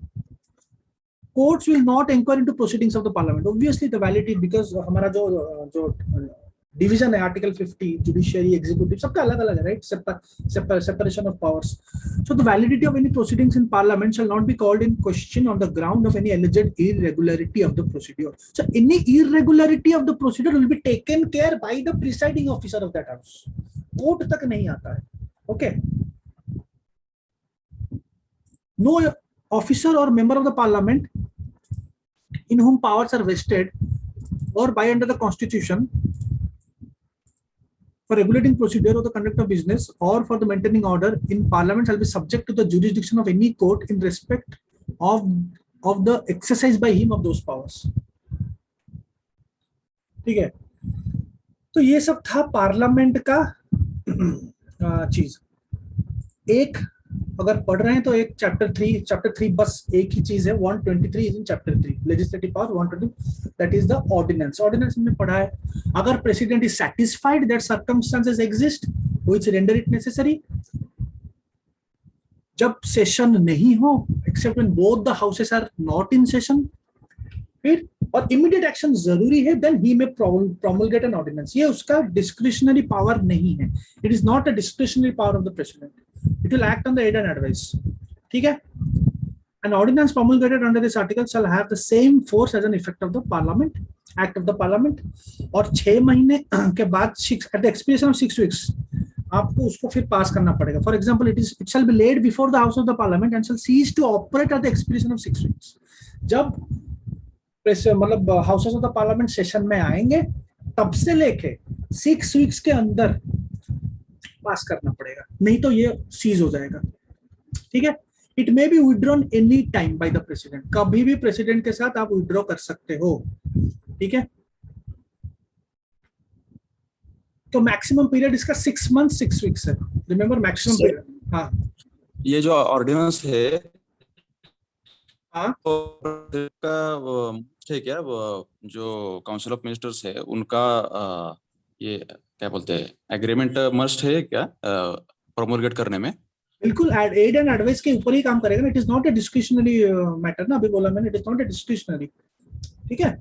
A: courts will not inquire into proceedings of the parliament, obviously the validity, because हमारा जो division है article 50, judiciary, executive, सबका अलग अलग है, right, separation of powers. So the validity of any proceedings in parliament shall not be called in question on the ground of any alleged irregularity of the procedure। So any irregularity of the procedure will be taken care by the presiding officer of that house, court तक नहीं आता है। Okay, no officer or member of the parliament in whom powers are vested or by under the constitution for regulating procedure or the conduct of business or for the maintaining order in parliament shall be subject to the jurisdiction of any court in respect of the exercise by him of those powers। ठीक है, तो ये सब था parliament का चीज। एक अगर पढ़ रहे हैं तो एक चैप्टर 3 बस एक ही चीज है, 123 is in chapter 3, legislative power 120, that is the ordinance. Ordinance हमने पढ़ा है, अगर president is satisfied that circumstances exist which render it necessary, जब सेशन नहीं हो, except when both the houses are not in session, फिर और इमीडिएट एक्शन जरूरी है, देन ही में promulgate an ordinance। ये उसका डिस्क्रिशनरी पावर नहीं है, it is not a discretionary power of the president, it will act on the aid and advice. ठीक है, an ordinance promulgated under this article shall have the same force as an effect of the parliament, act of the parliament, और 6 महीने के बाद at the expiration of 6 weeks आपको उसको फिर पास करना पड़ेगा। For example, it shall be laid before the house of the parliament and shall cease to operate at the expiration of 6 weeks। जब मतलब houses of the parliament session में आएंगे तब से लेके 6 वीक्स के अंदर पास करना पड़ेगा, नहीं तो ये सीज हो जाएगा। ठीक है, it may be withdrawn any time by the president, कभी भी प्रेसिडेंट के साथ आप विड्रॉ कर सकते हो। ठीक है, तो मैक्सिमम पीरियड इसका 6 मंथ 6 वीक्स है, रिमेंबर मैक्सिमम पीरियड। हाँ,
E: ये जो ऑर्डिनेंस है
A: हाँ,
E: का है क्या, वो जो काउंसिल ऑफ मिनिस्टर्स है उनका ये क्या बोलते हैं, एग्रीमेंट मस्ट है क्या प्रोमोलगेट करने में?
A: बिल्कुल एड एंड एडवाइस के ऊपर ही काम करेगा ना, it is not a discretionary matter ना, अभी बोला मैंने, it is not a discretionary. ठीक है,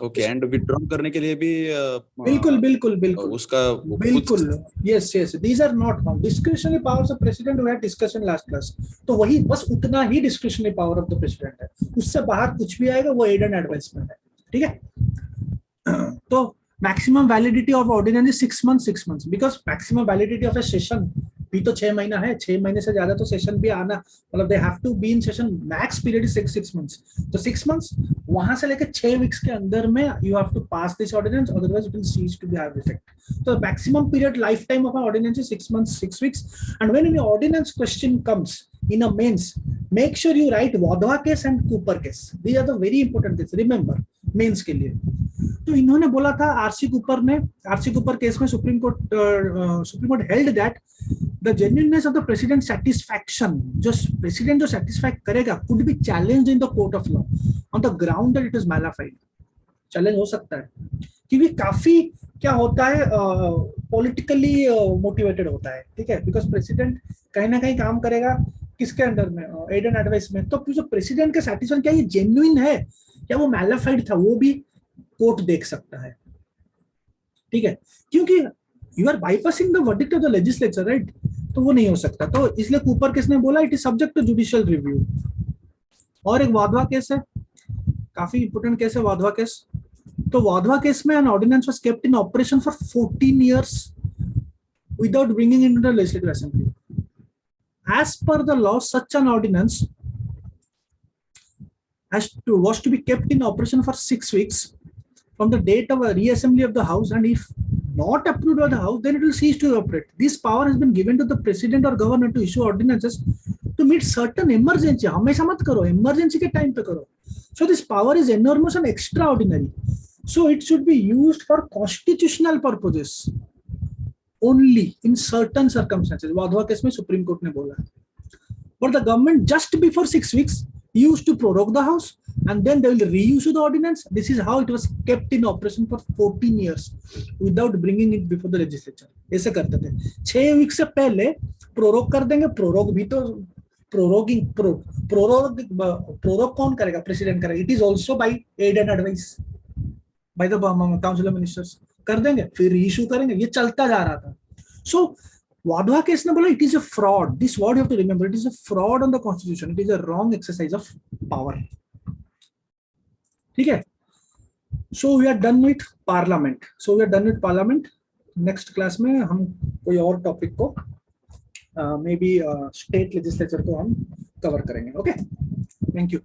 E: ओके, एंड विथड्रॉ करने के लिए भी
A: बिल्कुल बिल्कुल बिल्कुल
E: उसका
A: बिल्कुल, yes yes, these are not found discretionary powers of president, we had discussion last class. तो वही बस उतना ही discretionary power of the president है, उससे बाहर कुछ भी आएगा वो एड एंड एडवाइस में है। ठीक है, तो maximum validity of ordinance is 6 month 6 months, because maximum validity of a session भी तो 6 महीना है, 6 महीने से ज्यादा तो सेशन भी आना, मतलब they have to be in session, max period is 6 months, तो 6 मंथ्स वहां से लेकर 6 वीक्स के अंदर में you have to pass this ordinance, otherwise it will cease to be have effect. तो maximum period life time of ordinance is 6 months 6 weeks, and when an ordinance question comes in a mains, make sure you write Wadhwa case and Cooper case, these are the very important cases, remember mains के लिए। तो इन्होंने बोला था RC Cooper case में supreme court held that the genuineness of the president satisfaction, जो president जो satisfy करेगा could be challenged in the court of law on the ground that it is malafide. Challenge हो सकता है क्योंकि काफी क्या होता है, पॉलिटिकली मोटिवेटेड होता है। ठीक है, बिकॉज प्रेसिडेंट कहीं ना कहीं काम करेगा किसके अंडर में, एड एंड एडवाइस में, तो जो प्रेसिडेंट का सैटिस्फैक्शन क्या ये जेन्युइन है या वो मैलाफाइड था, वो भी कोर्ट देख सकता है। ठीक है, क्योंकि you are bypassing the verdict of the legislature, right, तो वो नहीं हो सकता। तो इसलिए कूपर केस ने बोला it is subject to judicial review. और एक वाधवा केस है, काफी इंपोर्टेंट केस है वाधवा केस। तो वाधवा केस में an ordinance was kept in operation for 14 years without bringing it into the legislative assembly. As per the law, such an ordinance was to be kept in operation for 6 weeks from the date of a reassembly of the house, and if not approved by the house, then it will cease to operate. This power has been given to the president or governor to issue ordinances to meet certain emergency. हमेशा मत करो, emergency के time पे करो। So this power is enormous and extraordinary. So it should be used for constitutional purposes only in certain circumstances. Wadhwa case में supreme court ने बोला है। But the government just before 6 weeks used to prorogue the house and then they will reissue the ordinance. This is how it was kept in operation for 14 years without bringing it before the legislature. ऐसे करते थे, 6 week से पहले prorogue कर देंगे। Prorogue भी तो prorogue कौन करेगा? प्रेसिडेंट करेगा। It is also by aid and advice by the council of ministers, कर देंगे फिर रीइश्यू करेंगे, ये चलता जा रहा था। सो वाधवा केस ने बोला it is a fraud, this word you have to remember, it is a fraud on the constitution, it is a wrong exercise of power. ठीक है, so we are done with parliament. Next class में हम कोई और topic को may be state legislature को हम cover करेंगे। Okay, thank you.